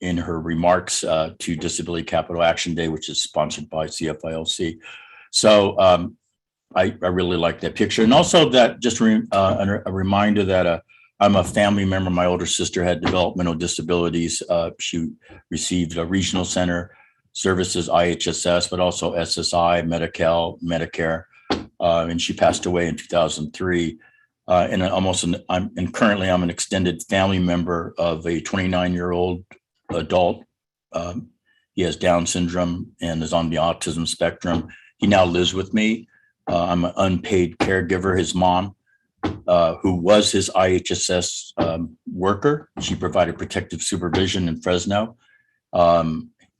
in her remarks to Disability Capital Action Day, which is sponsored by CFILC. So I really like that picture. And also that just a reminder that I'm a family member. My older sister had developmental disabilities. She received a regional center services, IHSS, but also SSI, Medi-Cal, Medicare, and she passed away in 2003. And currently I'm an extended family member of a 29-year-old adult. He has Down syndrome and is on the autism spectrum. He now lives with me. I'm an unpaid caregiver. His mom, who was his IHSS worker, she provided protective supervision in Fresno,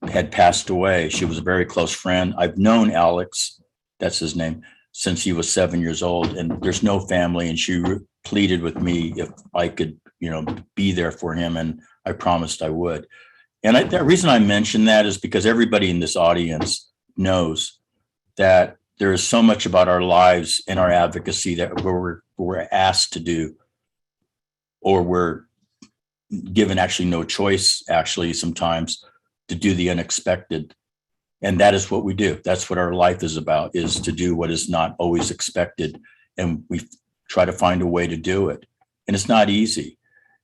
had passed away. She was a very close friend. I've known Alex, that's his name, since he was 7 years old, and there's no family. And she pleaded with me if I could, be there for him, and I promised I would. And the reason I mention that is because everybody in this audience knows that there is so much about our lives and our advocacy that we're asked to do, or we're given actually no choice, actually sometimes, to do the unexpected. And that is what we do. That's what our life is about, is to do what is not always expected. And we try to find a way to do it. And it's not easy.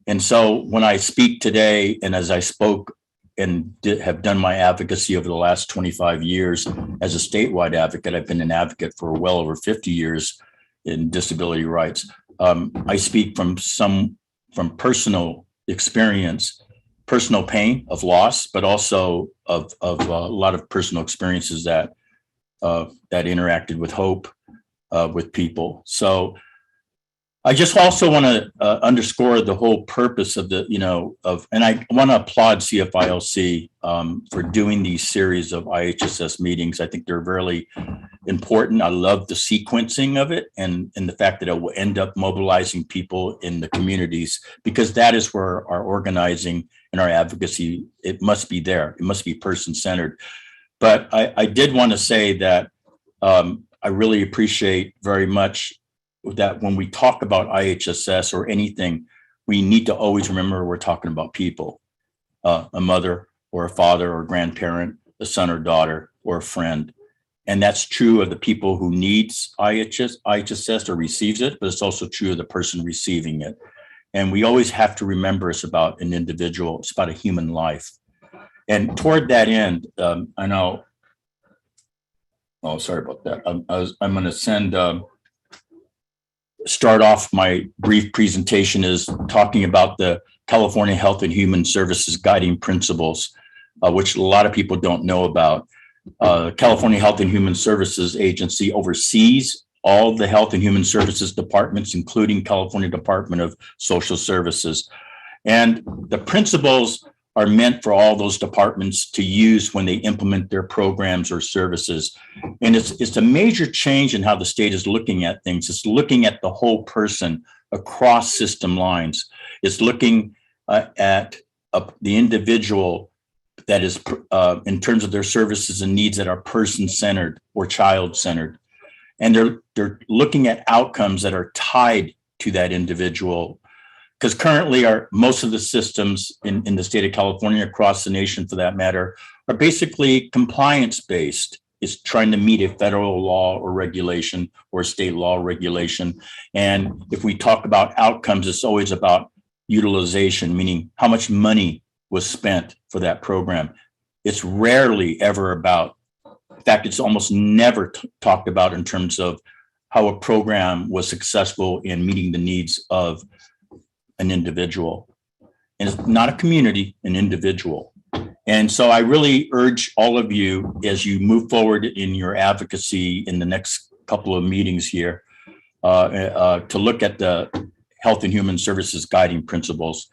And so when I speak today, and as I spoke and have done my advocacy over the last 25 years as a statewide advocate, I've been an advocate for well over 50 years in disability rights. I speak from personal experience, personal pain of loss, but also of a lot of personal experiences that interacted with hope with people. So I just also want to underscore the whole purpose of and I want to applaud CFILC for doing these series of IHSS meetings. I think they're really important. I love the sequencing of it and the fact that it will end up mobilizing people in the communities, because that is where our organizing and our advocacy, it must be there. It must be person-centered. But I did want to say that I really appreciate very much that when we talk about IHSS or anything, we need to always remember we're talking about people, a mother or a father or grandparent, a son or daughter or a friend. And that's true of the people who needs IHSS or receives it, but it's also true of the person receiving it. And we always have to remember it's about an individual, it's about a human life. And toward that end, I know, oh, sorry about that. I'm going to start off my brief presentation is talking about the California Health and Human Services Guiding Principles, which a lot of people don't know about. California Health and Human Services Agency oversees all the health and human services departments, including California Department of Social Services. And the principles are meant for all those departments to use when they implement their programs or services. And it's a major change in how the state is looking at things. It's looking at the whole person across system lines. It's looking at the individual that is in terms of their services and needs that are person-centered or child-centered. And they're looking at outcomes that are tied to that individual. Because currently most of the systems in the state of California, across the nation for that matter, are basically compliance-based. is trying to meet a federal law or regulation or state law regulation. And if we talk about outcomes, it's always about utilization, meaning how much money was spent for that program. It's rarely ever about, in fact, it's almost never talked about in terms of how a program was successful in meeting the needs of an individual. And it's not a community, an individual. And so I really urge all of you, as you move forward in your advocacy in the next couple of meetings here, to look at the Health and Human Services guiding principles.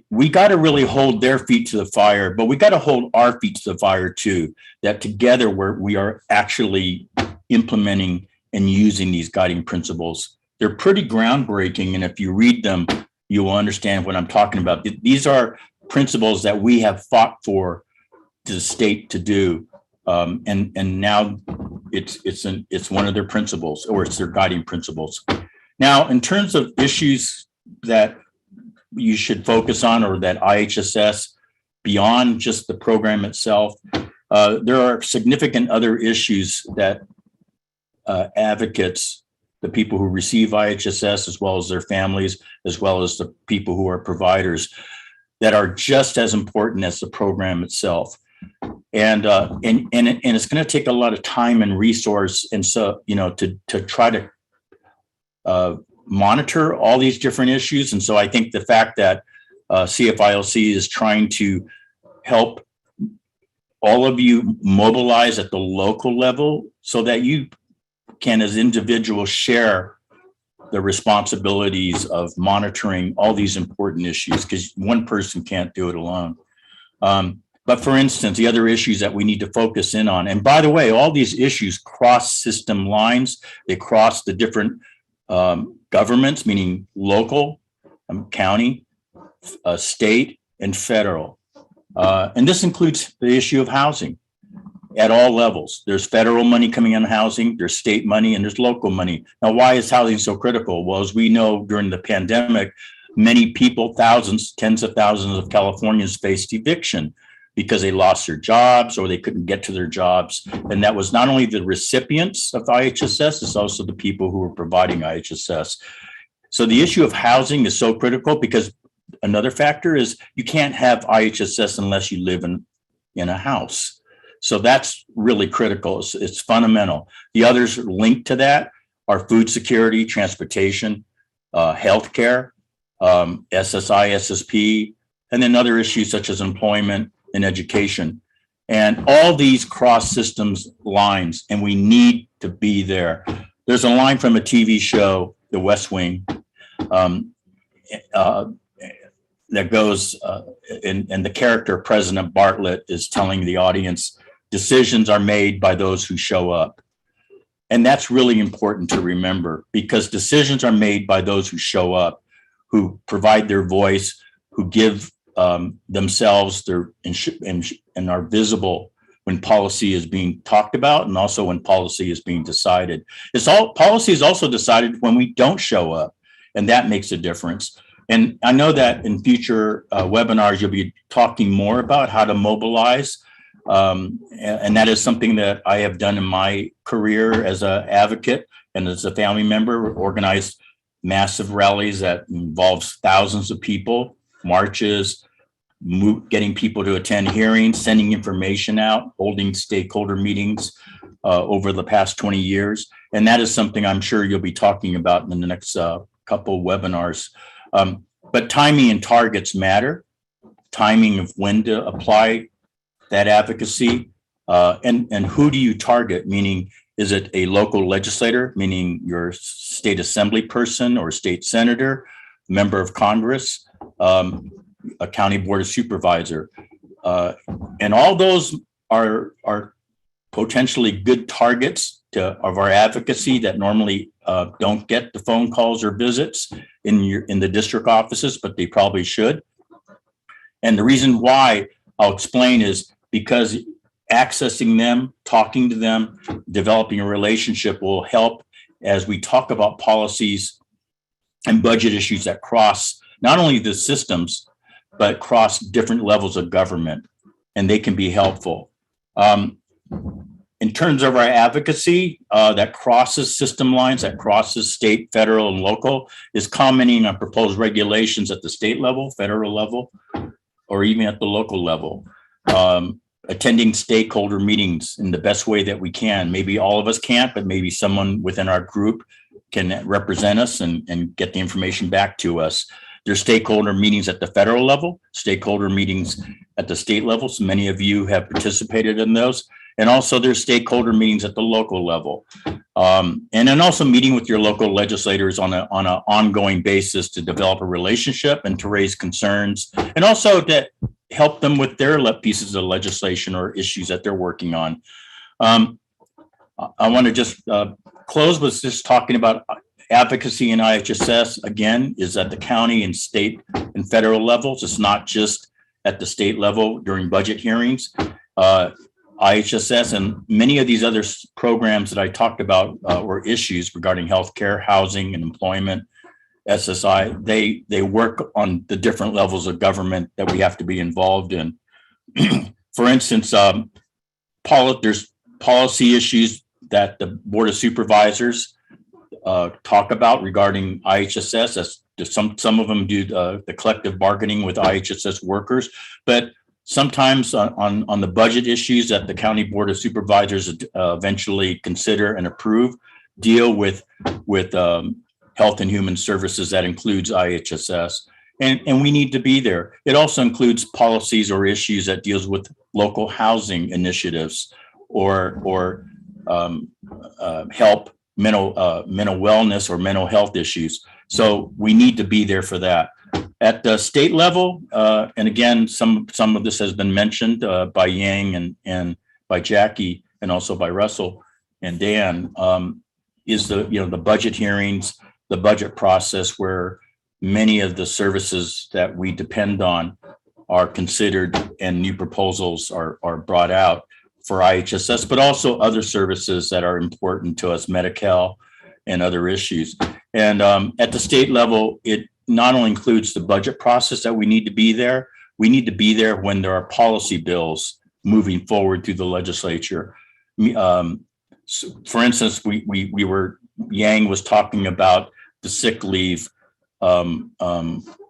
We got to really hold their feet to the fire, but we got to hold our feet to the fire too, that together we are actually implementing and using these guiding principles. They're pretty groundbreaking. And if you read them, you will understand what I'm talking about. These are principles that we have fought for the state to do. And now it's one of their principles, or it's their guiding principles. Now, in terms of issues that you should focus on, or that IHSS, beyond just the program itself, there are significant other issues that advocates, the people who receive IHSS, as well as their families, as well as the people who are providers, that are just as important as the program itself. And it's going to take a lot of time and resource, and so to try to monitor all these different issues. And so I think the fact that CFILC is trying to help all of you mobilize at the local level so that you can, as individuals, share the responsibilities of monitoring all these important issues, because one person can't do it alone. But for instance, the other issues that we need to focus in on, and by the way, all these issues cross system lines, they cross the different governments, meaning local, county, state, and federal. And this includes the issue of housing at all levels. There's federal money coming on housing, there's state money, and there's local money. Now, why is housing so critical? Well, as we know, during the pandemic, many people, thousands, tens of thousands of Californians faced eviction because they lost their jobs or they couldn't get to their jobs. And that was not only the recipients of IHSS, it's also the people who were providing IHSS. So the issue of housing is so critical, because another factor is you can't have IHSS unless you live in a house. So that's really critical. It's fundamental. The others linked to that are food security, transportation, healthcare, SSI, SSP, and then other issues such as employment and education. And all these cross systems lines, and we need to be there. There's a line from a TV show, The West Wing, that goes, and the character President Bartlett is telling the audience, decisions are made by those who show up. And that's really important to remember, because decisions are made by those who show up, who provide their voice, who give themselves their and are visible when policy is being talked about, and also when policy is being decided. Policy is also decided when we don't show up, and that makes a difference. And I know that in future webinars, you'll be talking more about how to mobilize. And that is something that I have done in my career as an advocate and as a family member, organized massive rallies that involves thousands of people, marches, getting people to attend hearings, sending information out, holding stakeholder meetings over the past 20 years. And that is something I'm sure you'll be talking about in the next couple webinars. But timing and targets matter. Timing of when to apply that advocacy, and who do you target? Meaning, is it a local legislator, meaning your state assembly person or state senator, member of Congress, a county board of supervisor, and all those are potentially good targets of our advocacy that normally don't get the phone calls or visits in the district offices, but they probably should. And the reason why I'll explain is because accessing them, talking to them, developing a relationship will help as we talk about policies and budget issues that cross not only the systems, but cross different levels of government, and they can be helpful. In terms of our advocacy, that crosses system lines, that crosses state, federal, and local, is commenting on proposed regulations at the state level, federal level, or even at the local level. Attending stakeholder meetings in the best way that we can. Maybe all of us can't, but maybe someone within our group can represent us and get the information back to us. There's stakeholder meetings at the federal level, stakeholder meetings at the state level. So many of you have participated in those. And also there's stakeholder meetings at the local level. And then also meeting with your local legislators on an ongoing basis to develop a relationship and to raise concerns, and also to help them with their pieces of legislation or issues that they're working on. I want to just close with just talking about advocacy in IHSS, again, is at the county and state and federal levels. It's not just at the state level during budget hearings. IHSS and many of these other programs that I talked about were issues regarding healthcare, housing, and employment, SSI. They work on the different levels of government that we have to be involved in. For instance, there's policy issues that the Board of Supervisors talk about regarding IHSS. As some of them do the collective bargaining with IHSS workers, but sometimes on the budget issues that the County Board of Supervisors eventually consider and approve, deal with Health and Human Services. That includes IHSS, and we need to be there. It also includes policies or issues that deals with local housing initiatives or help mental wellness or mental health issues. So we need to be there for that. At the state level, and again, some of this has been mentioned by Yang and by Jackie, and also by Russell and Dan, is the budget hearings, the budget process, where many of the services that we depend on are considered and new proposals are brought out for IHSS, but also other services that are important to us, Medi-Cal and other issues. And at the state level, it not only includes the budget process that we need to be there, we need to be there when there are policy bills moving forward through the legislature. For instance, Yang was talking about the sick leave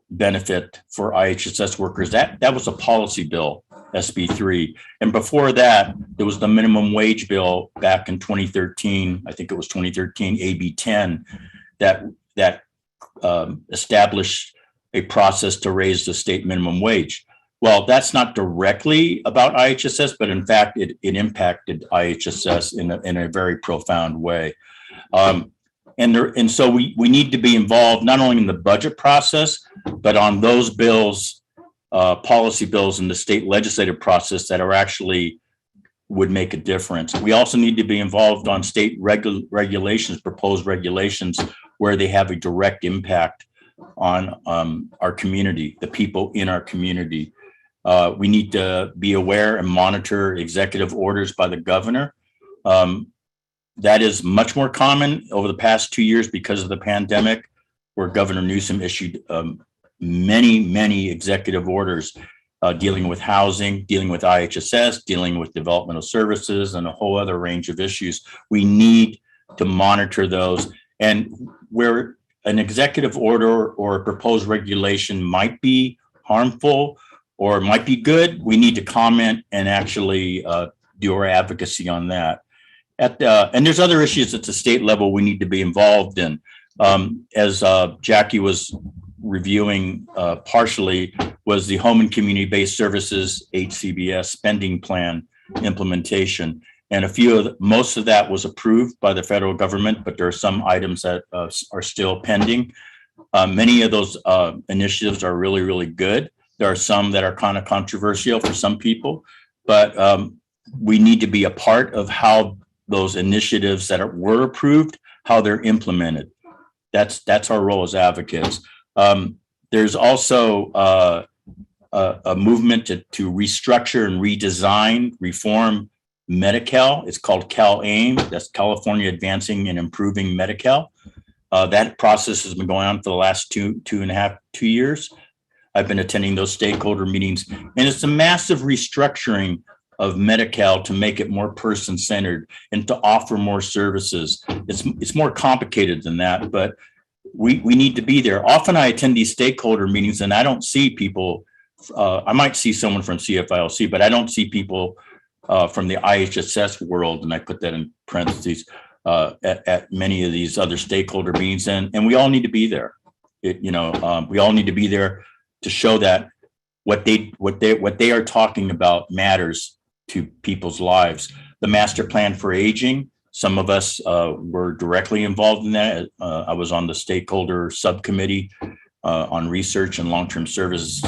benefit for IHSS workers. That was a policy bill, SB 3. And before that, there was the minimum wage bill back in 2013. I think it was 2013, AB 10, that established a process to raise the state minimum wage. Well, that's not directly about IHSS, but in fact, it impacted IHSS in a very profound way. And so we need to be involved not only in the budget process, but on those bills, policy bills in the state legislative process that are actually would make a difference. We also need to be involved on state regulations, proposed regulations, where they have a direct impact on our community, the people in our community. We need to be aware and monitor executive orders by the governor. That is much more common over the past 2 years because of the pandemic, where Governor Newsom issued many executive orders dealing with housing, dealing with IHSS, dealing with developmental services, and a whole other range of issues. We need to monitor those. And where an executive order or a proposed regulation might be harmful or might be good, we need to comment and actually do our advocacy on that. And there's other issues at the state level we need to be involved in. As Jackie was reviewing partially, was the Home and Community-Based Services, HCBS spending plan implementation. And most of that was approved by the federal government, but there are some items that are still pending. Many of those initiatives are really good. There are some that are kind of controversial for some people, but we need to be a part of how those initiatives that were approved, how they're implemented. That's our role as advocates. There's also a movement to restructure and redesign, reform Medi-Cal. It's called CalAIM. That's California Advancing and Improving Medi-Cal. That process has been going on for the last two years. I've been attending those stakeholder meetings, and it's a massive restructuring of Medi-Cal to make it more person-centered and to offer more services. It's more complicated than that, but we need to be there. Often I attend these stakeholder meetings and I don't see people. I might see someone from CFILC, but I don't see people from the IHSS world, and I put that in parentheses, at many of these other stakeholder meetings, and we all need to be there. We all need to be there to show that what they are talking about matters to people's lives. The master plan for aging, some of us were directly involved in that. I was on the stakeholder subcommittee on research and long-term services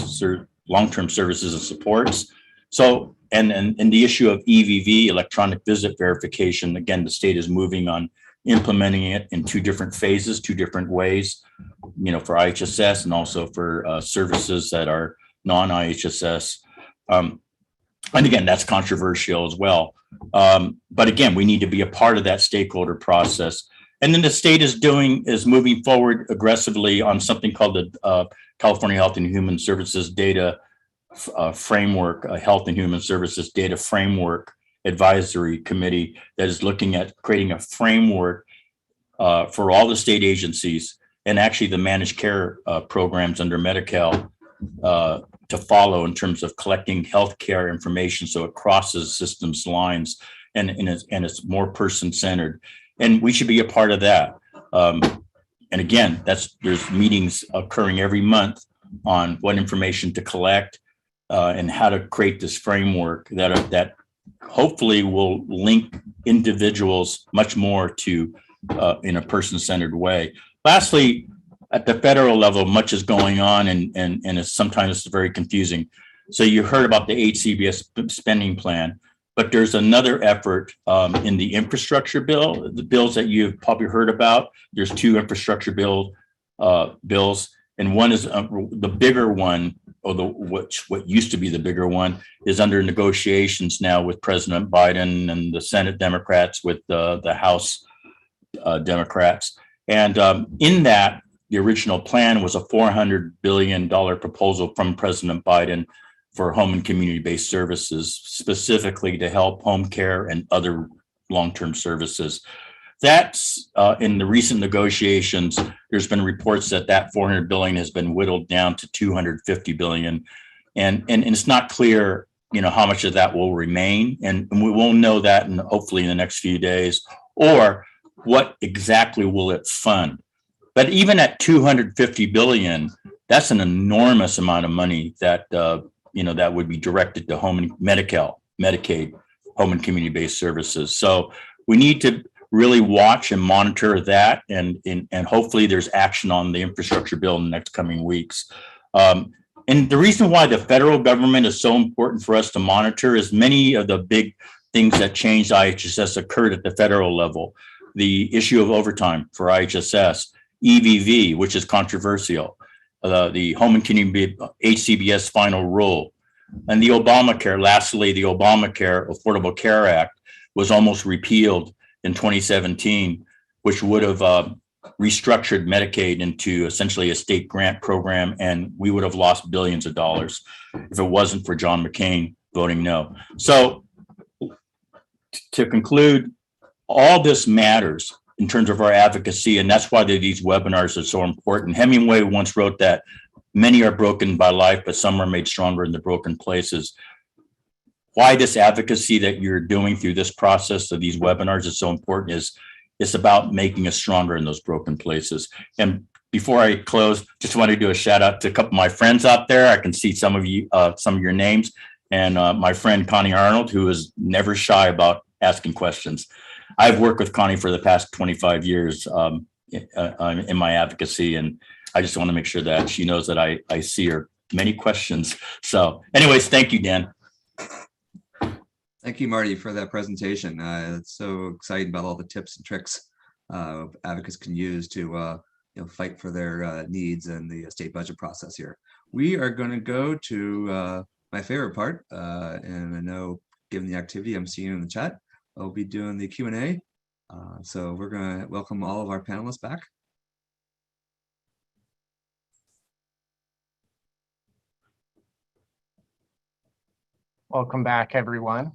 and supports. So, and the issue of EVV, electronic visit verification, again, the state is moving on implementing it in two different phases, two different ways, for IHSS and also for services that are non-IHSS. And again, that's controversial as well. But again, we need to be a part of that stakeholder process. And then the state is moving forward aggressively on something called the California Health and Human Services Data Framework, Health and Human Services Data Framework Advisory Committee that is looking at creating a framework for all the state agencies and actually the managed care programs under Medi-Cal to follow in terms of collecting healthcare information so it crosses systems lines and it's more person-centered. And we should be a part of that. And again, there's meetings occurring every month on what information to collect and how to create this framework that hopefully will link individuals much more to in a person-centered way. Lastly, at the federal level, much is going on and sometimes it's very confusing. So you heard about the HCBS spending plan, but there's another effort in the infrastructure bill, the bills that you've probably heard about. There's two infrastructure bills, and one is the bigger one, or what used to be the bigger one, is under negotiations now with President Biden and the Senate Democrats with the House Democrats. And in that, the original plan was a $400 billion proposal from President Biden for home and community-based services, specifically to help home care and other long-term services. That's in the recent negotiations, there's been reports that $400 billion has been whittled down to $250 billion. And it's not clear, how much of that will remain. And we won't know that hopefully in the next few days, or what exactly will it fund. But even at $250 billion, that's an enormous amount of money that that would be directed to home and Medi-Cal, Medicaid, home and community-based services. So we need to really watch and monitor that, and hopefully there's action on the infrastructure bill in the next coming weeks. And the reason why the federal government is so important for us to monitor is many of the big things that changed IHSS occurred at the federal level. The issue of overtime for IHSS, EVV, which is controversial, the home and community HCBS final rule, and the Obamacare. Lastly, the Obamacare Affordable Care Act was almost repealed in 2017, which would have restructured Medicaid into essentially a state grant program, and we would have lost billions of dollars if it wasn't for John McCain voting no. So to conclude, all this matters in terms of our advocacy, and that's why these webinars are so important. Hemingway once wrote that many are broken by life, but some are made stronger in the broken places. Why this advocacy that you're doing through this process of these webinars is so important is it's about making us stronger in those broken places. And before I close, just want to do a shout out to a couple of my friends out there. I can see some of you, some of your names, and my friend Connie Arnold, who is never shy about asking questions. I've worked with Connie for the past 25 years in my advocacy, and I just want to make sure that she knows that I see her many questions. So anyways, thank you, Dan. Thank you, Marty, for that presentation. It's so exciting about all the tips and tricks advocates can use to fight for their needs and the state budget process here. We are going to go to my favorite part, and I know given the activity I'm seeing in the chat, I'll be doing the Q&A. So we're going to welcome all of our panelists back. Welcome back, everyone.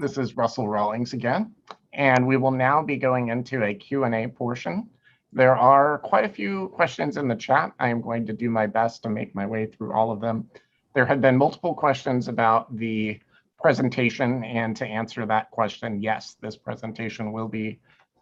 This is Russell Rawlings again, and we will now be going into a Q&A portion. There are quite a few questions in the chat. I am going to do my best to make my way through all of them. There have been multiple questions about the presentation, and to answer that question, yes, this presentation will be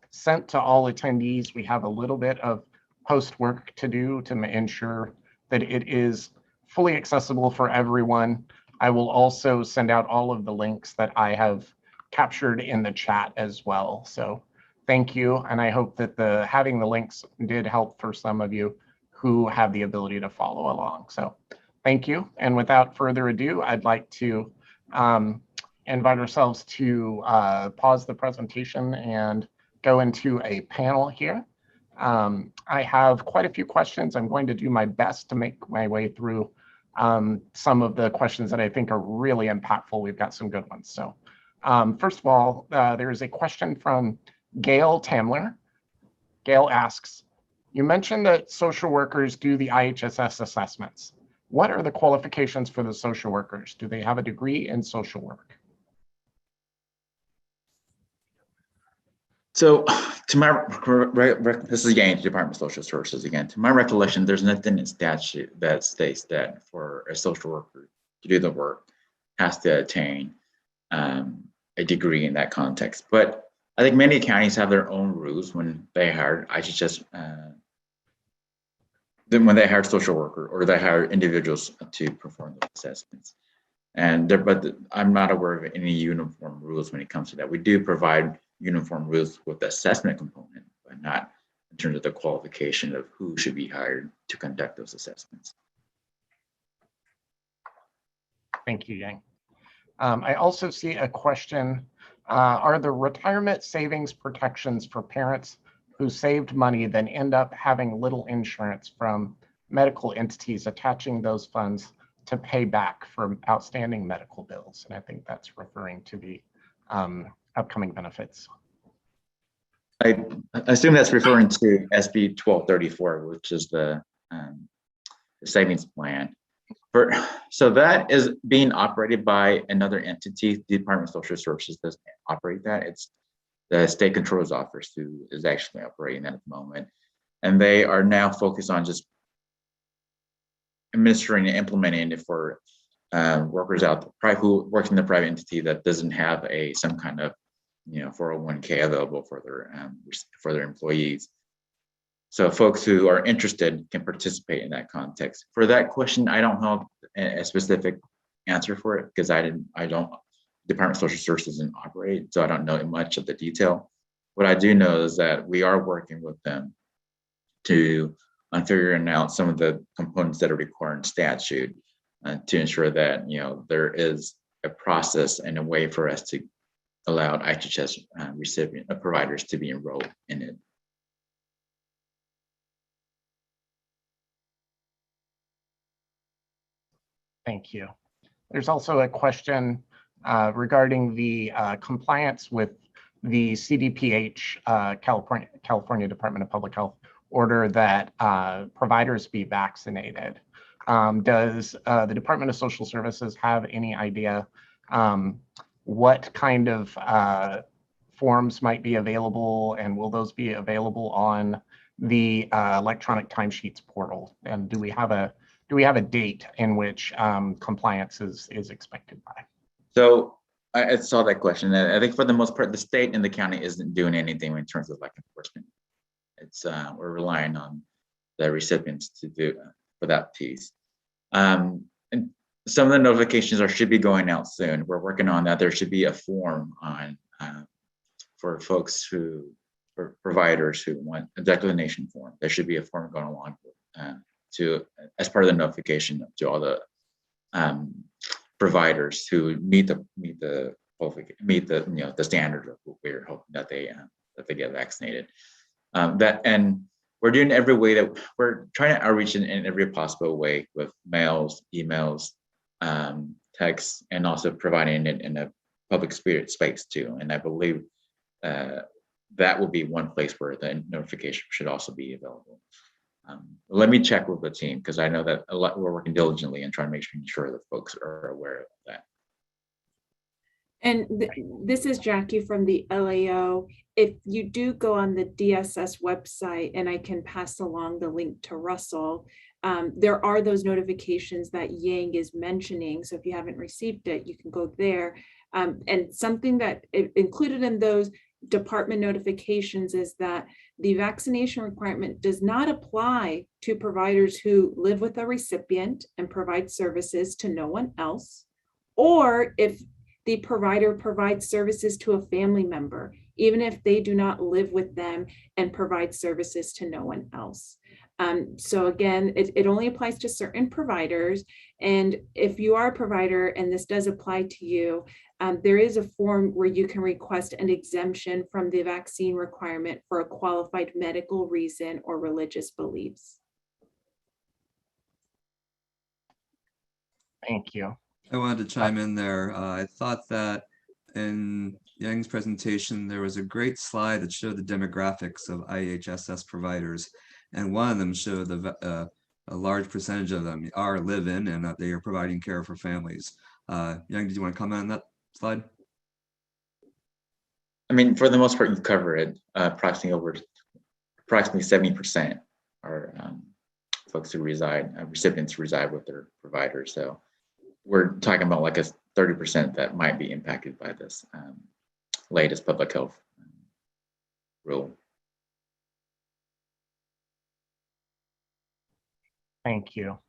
sent to all attendees. We have a little bit of post work to do to ensure that it is fully accessible for everyone. I will also send out all of the links that I have captured in the chat as well. So thank you. And I hope that having the links did help for some of you who have the ability to follow along. So thank you. And without further ado, I'd like to invite ourselves to pause the presentation and go into a panel here. I have quite a few questions. I'm going to do my best to make my way through some of the questions that I think are really impactful. We've got some good ones. So first of all, there is a question from Gail Tamler. Gail asks, you mentioned that social workers do the IHSS assessments. What are the qualifications for the social workers? Do they have a degree in social work? So to my, this is again, Department of Social Services again, to my recollection, there's nothing in statute that states that for a social worker to do the work has to attain a degree in that context. But I think many counties have their own rules when they hire IHSS, then when they hire social worker or they hire individuals to perform the assessments. And but I'm not aware of any uniform rules when it comes to that. We do provide uniform rules with the assessment component, but not in terms of the qualification of who should be hired to conduct those assessments. Thank you, Yang. I also see a question. Are the retirement savings protections for parents who saved money then end up having little insurance from medical entities attaching those funds to pay back for outstanding medical bills? And I think that's referring to the upcoming benefits. I assume that's referring to SB 1234, which is the savings plan. So that is being operated by another entity. The Department of Social Services doesn't operate that. It's the State Controller's Office who is actually operating that at the moment. And they are now focused on just administering and implementing it for workers out there who work in the private entity that doesn't have some kind of 401k available for their employees. So folks who are interested can participate in that context. For that question, I don't have a specific answer for it because Department of Social Services doesn't operate, so I don't know much of the detail. What I do know is that we are working with them on figuring out some of the components that are required in statute to ensure that there is a process and a way for us to allow IHSS providers to be enrolled in it. Thank you. There's also a question regarding the compliance with the CDPH, California Department of Public Health order that providers be vaccinated. Does the Department of Social Services have any idea what kind of forms might be available, and will those be available on the electronic timesheets portal? And do we have a date in which compliance is expected by? So I saw that question. I think for the most part, the state and the county isn't doing anything in terms of enforcement. It's we're relying on the recipients to do for that piece. And some of the notifications should be going out soon. We're working on that. There should be a form on for providers who want a declination form. There should be a form going along as part of the notification to all the providers who meet the standard of what we're hoping that they get vaccinated. And we're doing every way that we're trying to outreach in every possible way with mails, emails, texts, and also providing it in a public space too. And I believe that will be one place where the notification should also be available. Let me check with the team because I know that we're working diligently and trying to make sure that folks are aware of that. And this is Jackie from the LAO. If you do go on the DSS website, and I can pass along the link to Russell, there are those notifications that Yang is mentioning. So if you haven't received it, you can go there. And something that included in those department notifications is that the vaccination requirement does not apply to providers who live with a recipient and provide services to no one else, or if the provider provides services to a family member, even if they do not live with them and provide services to no one else. So again, it only applies to certain providers. And if you are a provider and this does apply to you, there is a form where you can request an exemption from the vaccine requirement for a qualified medical reason or religious beliefs. Thank you. I wanted to chime in there. I thought that in Yang's presentation, there was a great slide that showed the demographics of IHSS providers. And one of them showed a large percentage of them are live-in and that they are providing care for families. Yang, did you want to comment on that slide? I mean, for the most part, you cover it. Approximately 70% are folks who reside, recipients who reside with their providers. So we're talking about like a 30% that might be impacted by this latest public health rule. Thank you.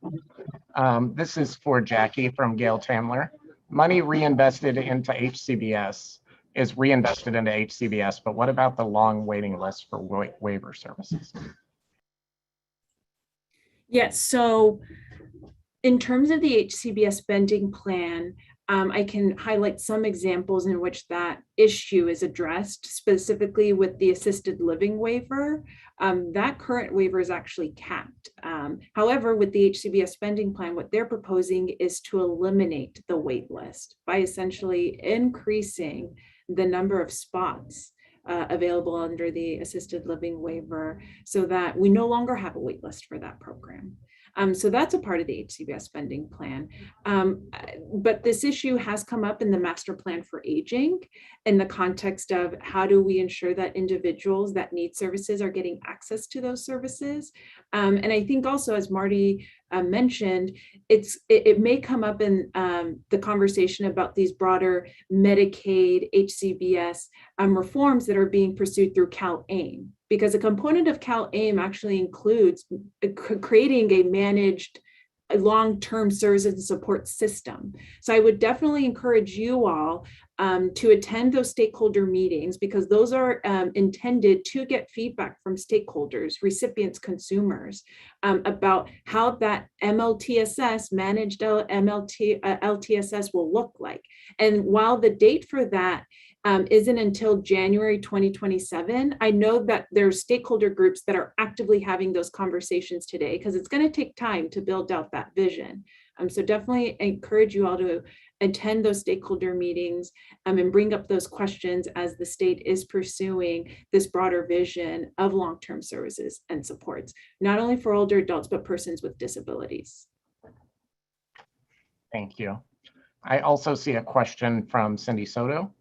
This is for Jackie from Gail Tamler. Money reinvested into HCBS is reinvested into HCBS, but what about the long waiting list for waiver services? Yes, so in terms of the HCBS spending plan, I can highlight some examples in which that issue is addressed, specifically with the assisted living waiver. That current waiver is actually capped. However, with the HCBS spending plan, what they're proposing is to eliminate the wait list by essentially increasing the number of spots available under the assisted living waiver so that we no longer have a wait list for that program. So that's a part of the HCBS spending plan. But this issue has come up in the master plan for aging in the context of how do we ensure that individuals that need services are getting access to those services. And I think also, as Marty mentioned, it may come up in the conversation about these broader Medicaid, HCBS reforms that are being pursued through CalAIM, because a component of CalAIM actually includes creating a managed long-term services and support system. So I would definitely encourage you all to attend those stakeholder meetings, because those are intended to get feedback from stakeholders, recipients, consumers, about how that MLTSS, managed LTSS will look like. And while the date for that isn't until January 2027. I know that there's stakeholder groups that are actively having those conversations today, because it's going to take time to build out that vision. So definitely encourage you all to attend those stakeholder meetings and bring up those questions as the state is pursuing this broader vision of long-term services and supports, not only for older adults, but persons with disabilities. Thank you. I also see a question from Cindy Soto.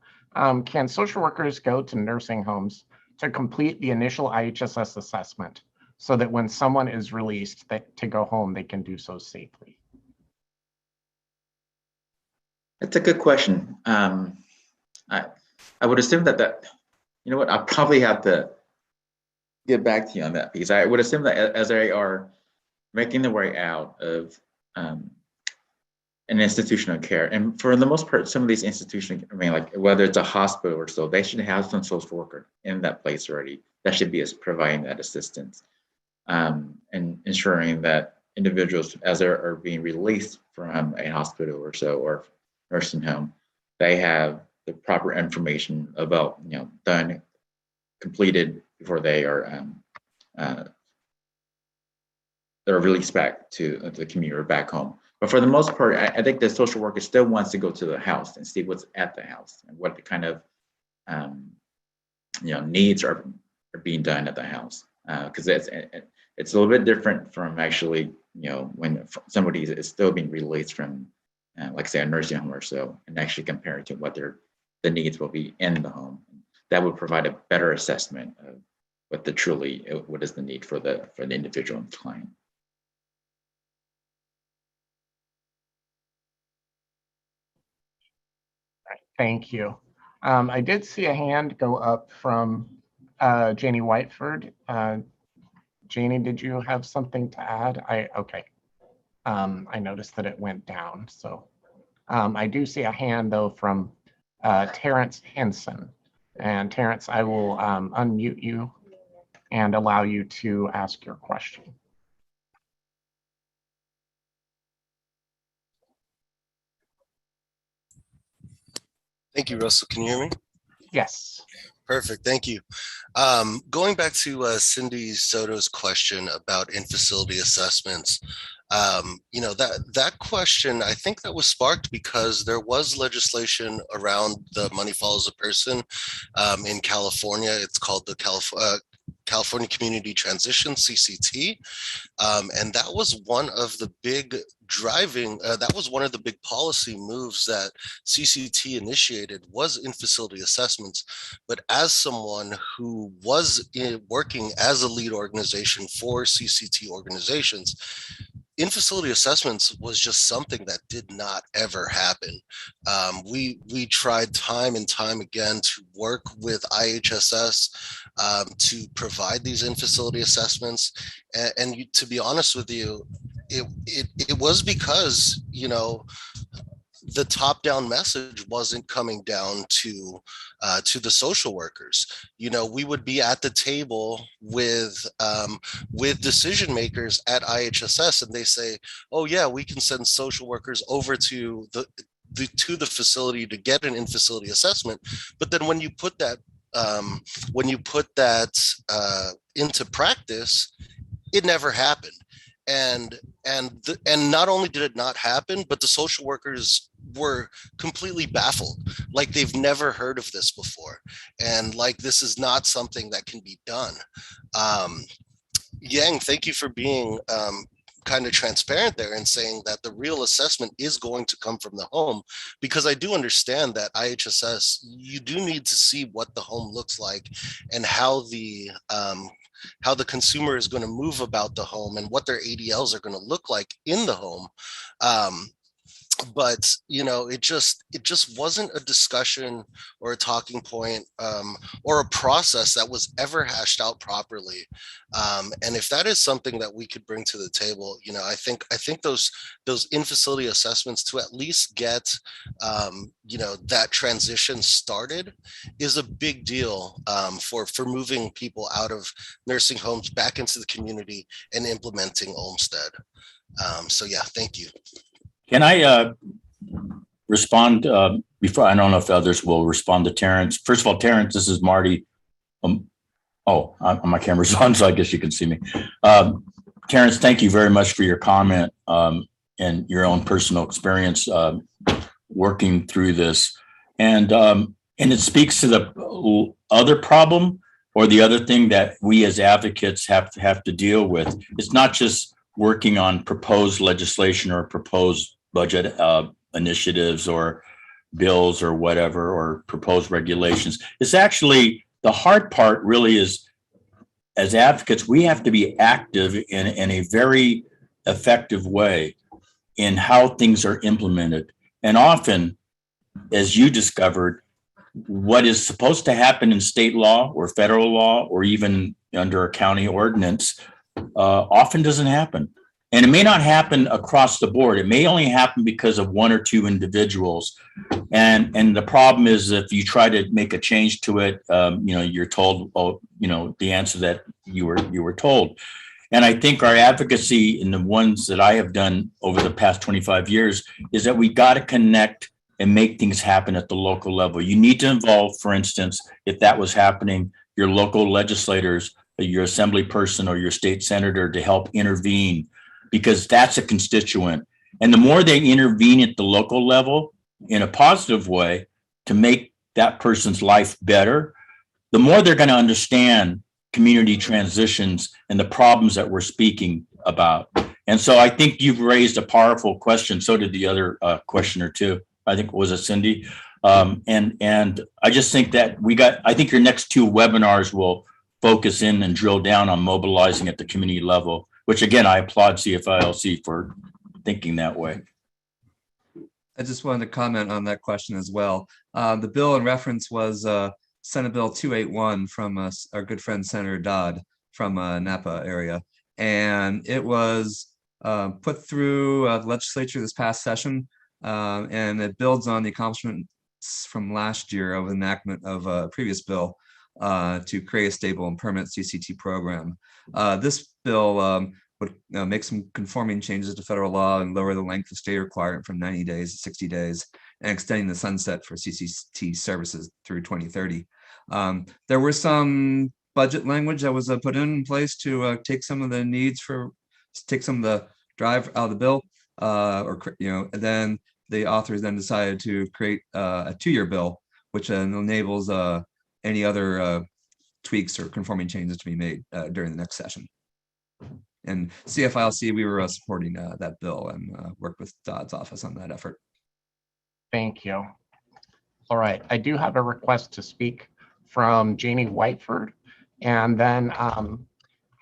Can social workers go to nursing homes to complete the initial IHSS assessment so that when someone is released to go home, they can do so safely? That's a good question. I would assume that you know what, I'll probably have to get back to you on that, because I would assume that as they are making their way out of an institutional care, and for the most part, some of these institutions, I mean, like whether it's a hospital or so, they should have some social worker in that place already that should be providing that assistance, and ensuring that individuals, as they are being released from a hospital or so, or nursing home, they have the proper information about, you know, done, completed before they are they're released back to the community or back home. But for the most part, I think the social worker still wants to go to the house and see what's at the house and what the kind of you know, needs are being done at the house, because it's a little bit different from actually, you know, when somebody is still being released from like say a nursing home or so, and actually comparing to what they're the needs will be in the home. That would provide a better assessment of what is the need for the individual and client. Thank you. I did see a hand go up from Janie Whiteford. Janie, did you have something to add? Okay. I noticed that it went down. So I do see a hand though from Terrence Henson. And Terrence, I will unmute you and allow you to ask your question. Thank you, Russell. Can you hear me? Yes. Perfect. Thank you. Going back to Cindy Soto's question about in-facility assessments, that question, I think that was sparked because there was legislation around the money follows a person in California. It's called the California Community Transition, CCT. And that was one of the big policy moves that CCT initiated was in-facility assessments. But as someone who was working as a lead organization for CCT organizations, in-facility assessments was just something that did not ever happen. We tried time and time again to work with IHSS to provide these in-facility assessments. And to be honest with you, it was because, the top-down message wasn't coming down to the social workers. We would be at the table with decision makers at IHSS, and they say, "Oh yeah, we can send social workers over to the facility to get an in-facility assessment." But then when you put that into practice, it never happened. And not only did it not happen, but the social workers were completely baffled, like they've never heard of this before, and like this is not something that can be done. Yang, thank you for being kind of transparent there and saying that the real assessment is going to come from the home, because I do understand that IHSS, you do need to see what the home looks like and how the consumer is going to move about the home and what their ADLs are going to look like in the home. But it just wasn't a discussion or a talking point or a process that was ever hashed out properly. And if that is something that we could bring to the table, I think those in-facility assessments to at least get that transition started is a big deal for moving people out of nursing homes back into the community and implementing Olmstead. So yeah, thank you. Can I respond before? I don't know if others will respond to Terrence. First of all, Terrence, this is Marty. My camera's on, so I guess you can see me. Terrence, thank you very much for your comment and your own personal experience working through this. And it speaks to the other problem or the other thing that we as advocates have to deal with. It's not just working on proposed legislation or proposed budget initiatives or bills or whatever, or proposed regulations. It's actually, the hard part really is, as advocates, we have to be active in a very effective way in how things are implemented. And often, as you discovered, what is supposed to happen in state law or federal law or even under a county ordinance often doesn't happen. And it may not happen across the board. It may only happen because of one or two individuals. And the problem is, if you try to make a change to it, you're told, the answer that you were told. And I think our advocacy in the ones that I have done over the past 25 years is that we got to connect and make things happen at the local level. You need to involve, for instance, if that was happening, your local legislators, your assembly person or your state senator to help intervene, because that's a constituent. And the more they intervene at the local level in a positive way to make that person's life better, the more they're going to understand community transitions and the problems that we're speaking about. And so I think you've raised a powerful question. So did the other questioner too. I think, was it Cindy? And I just think that I think your next two webinars will focus in and drill down on mobilizing at the community level, which again, I applaud CFILC for thinking that way. I just wanted to comment on that question as well. The bill in reference was Senate Bill 281 from our good friend Senator Dodd from Napa area. And it was put through the legislature this past session, and it builds on the accomplishments from last year of enactment of a previous bill to create a stable and permanent CCT program. This bill would make some conforming changes to federal law and lower the length of stay requirement from 90 days to 60 days and extending the sunset for CCT services through 2030. There were some budget language that was put in place to take some of the needs take some of the drive out of the bill, and then the authors then decided to create a 2-year bill, which enables any other tweaks or conforming changes to be made during the next session. And CFILC, we were supporting that bill and worked with Dodd's office on that effort. Thank you. All right, I do have a request to speak from Janie Whiteford, and then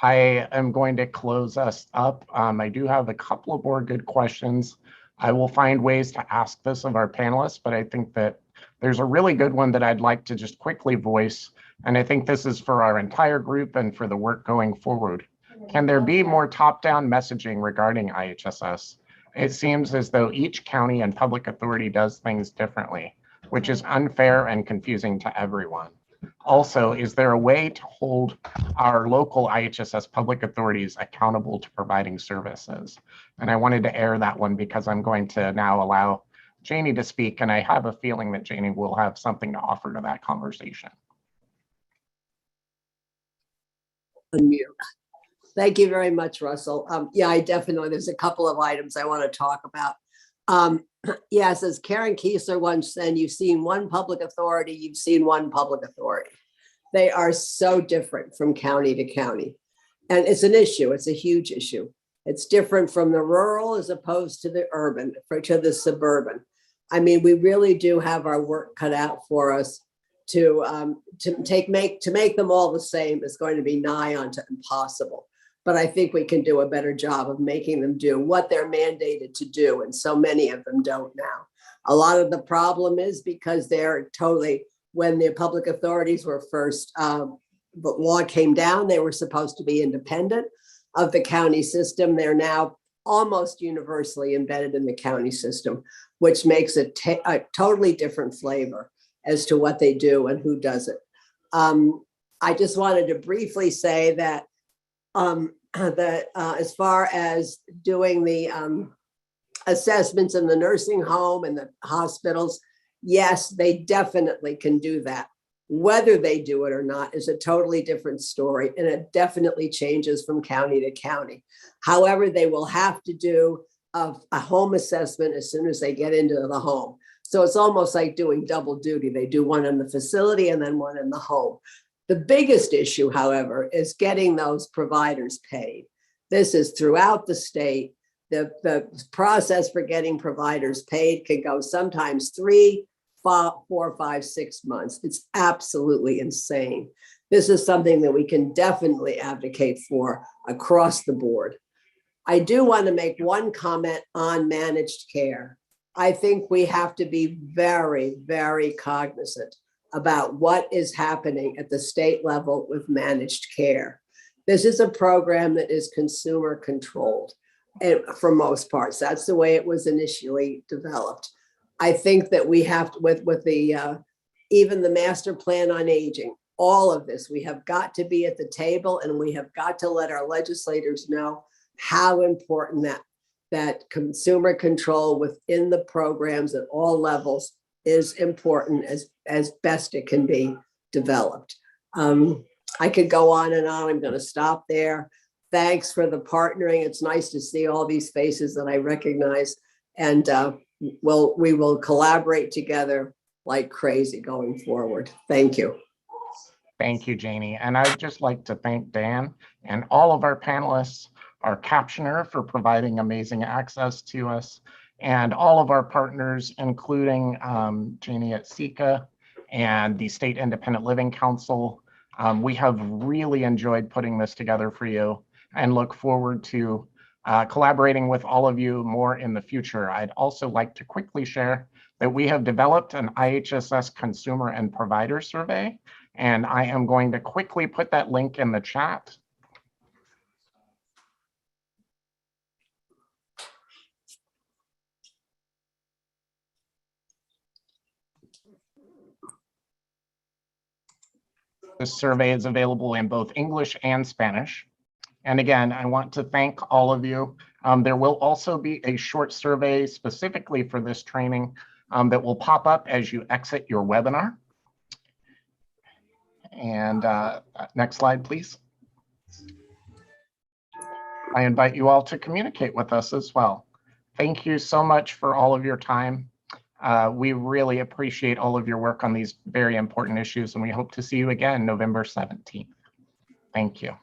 I am going to close us up. I do have a couple of more good questions. I will find ways to ask this of our panelists, but I think that there's a really good one that I'd like to just quickly voice, and I think this is for our entire group and for the work going forward. Can there be more top-down messaging regarding IHSS? It seems as though each county and public authority does things differently, which is unfair and confusing to everyone. Also, is there a way to hold our local IHSS public authorities accountable to providing services? And I wanted to air that one because I'm going to now allow Janie to speak, and I have a feeling that Janie will have something to offer to that conversation. Unmute. Thank you very much, Russell. Yeah, there's a couple of items I want to talk about. Yes, as Karen Kiesler once said, you've seen one public authority, you've seen one public authority. They are so different from county to county. And it's an issue, it's a huge issue. It's different from the rural as opposed to the urban, to the suburban. I mean, we really do have our work cut out for us to make them all the same is going to be nigh onto impossible. But I think we can do a better job of making them do what they're mandated to do. And so many of them don't now. A lot of the problem is because they're totally, when the public authorities were first, the law came down, they were supposed to be independent of the county system. They're now almost universally embedded in the county system, which makes it a totally different flavor as to what they do and who does it. I just wanted to briefly say that as far as doing the assessments in the nursing home and the hospitals, yes, they definitely can do that. Whether they do it or not is a totally different story, and it definitely changes from county to county. However, they will have to do a home assessment as soon as they get into the home. So it's almost like doing double duty. They do one in the facility and then one in the home. The biggest issue, however, is getting those providers paid. This is throughout the state. The process for getting providers paid can go sometimes 3, 4, 5, 6 months. It's absolutely insane. This is something that we can definitely advocate for across the board. I do want to make one comment on managed care. I think we have to be very, very cognizant about what is happening at the state level with managed care. This is a program that is consumer controlled, and for most parts, that's the way it was initially developed. I think that we have to, with the even the master plan on aging, all of this, we have got to be at the table, and we have got to let our legislators know how important that consumer control within the programs at all levels is important as best it can be developed. I could go on and on. I'm going to stop there. Thanks for the partnering. It's nice to see all these faces that I recognize, and we will collaborate together like crazy going forward. Thank you. Thank you, Janie. And I'd just like to thank Dan and all of our panelists, our captioner for providing amazing access to us, And all of our partners, including Janie at SECA and the State Independent Living Council, we have really enjoyed putting this together for you and look forward to collaborating with all of you more in the future. I'd also like to quickly share that we have developed an IHSS Consumer and Provider Survey, and I am going to quickly put that link in the chat. This survey is available in both English and Spanish. And again, I want to thank all of you. There will also be a short survey specifically for this training that will pop up as you exit your webinar. And next slide, please. I invite you all to communicate with us as well. Thank you so much for all of your time. We really appreciate all of your work on these very important issues, and we hope to see you again November 17th. Thank you.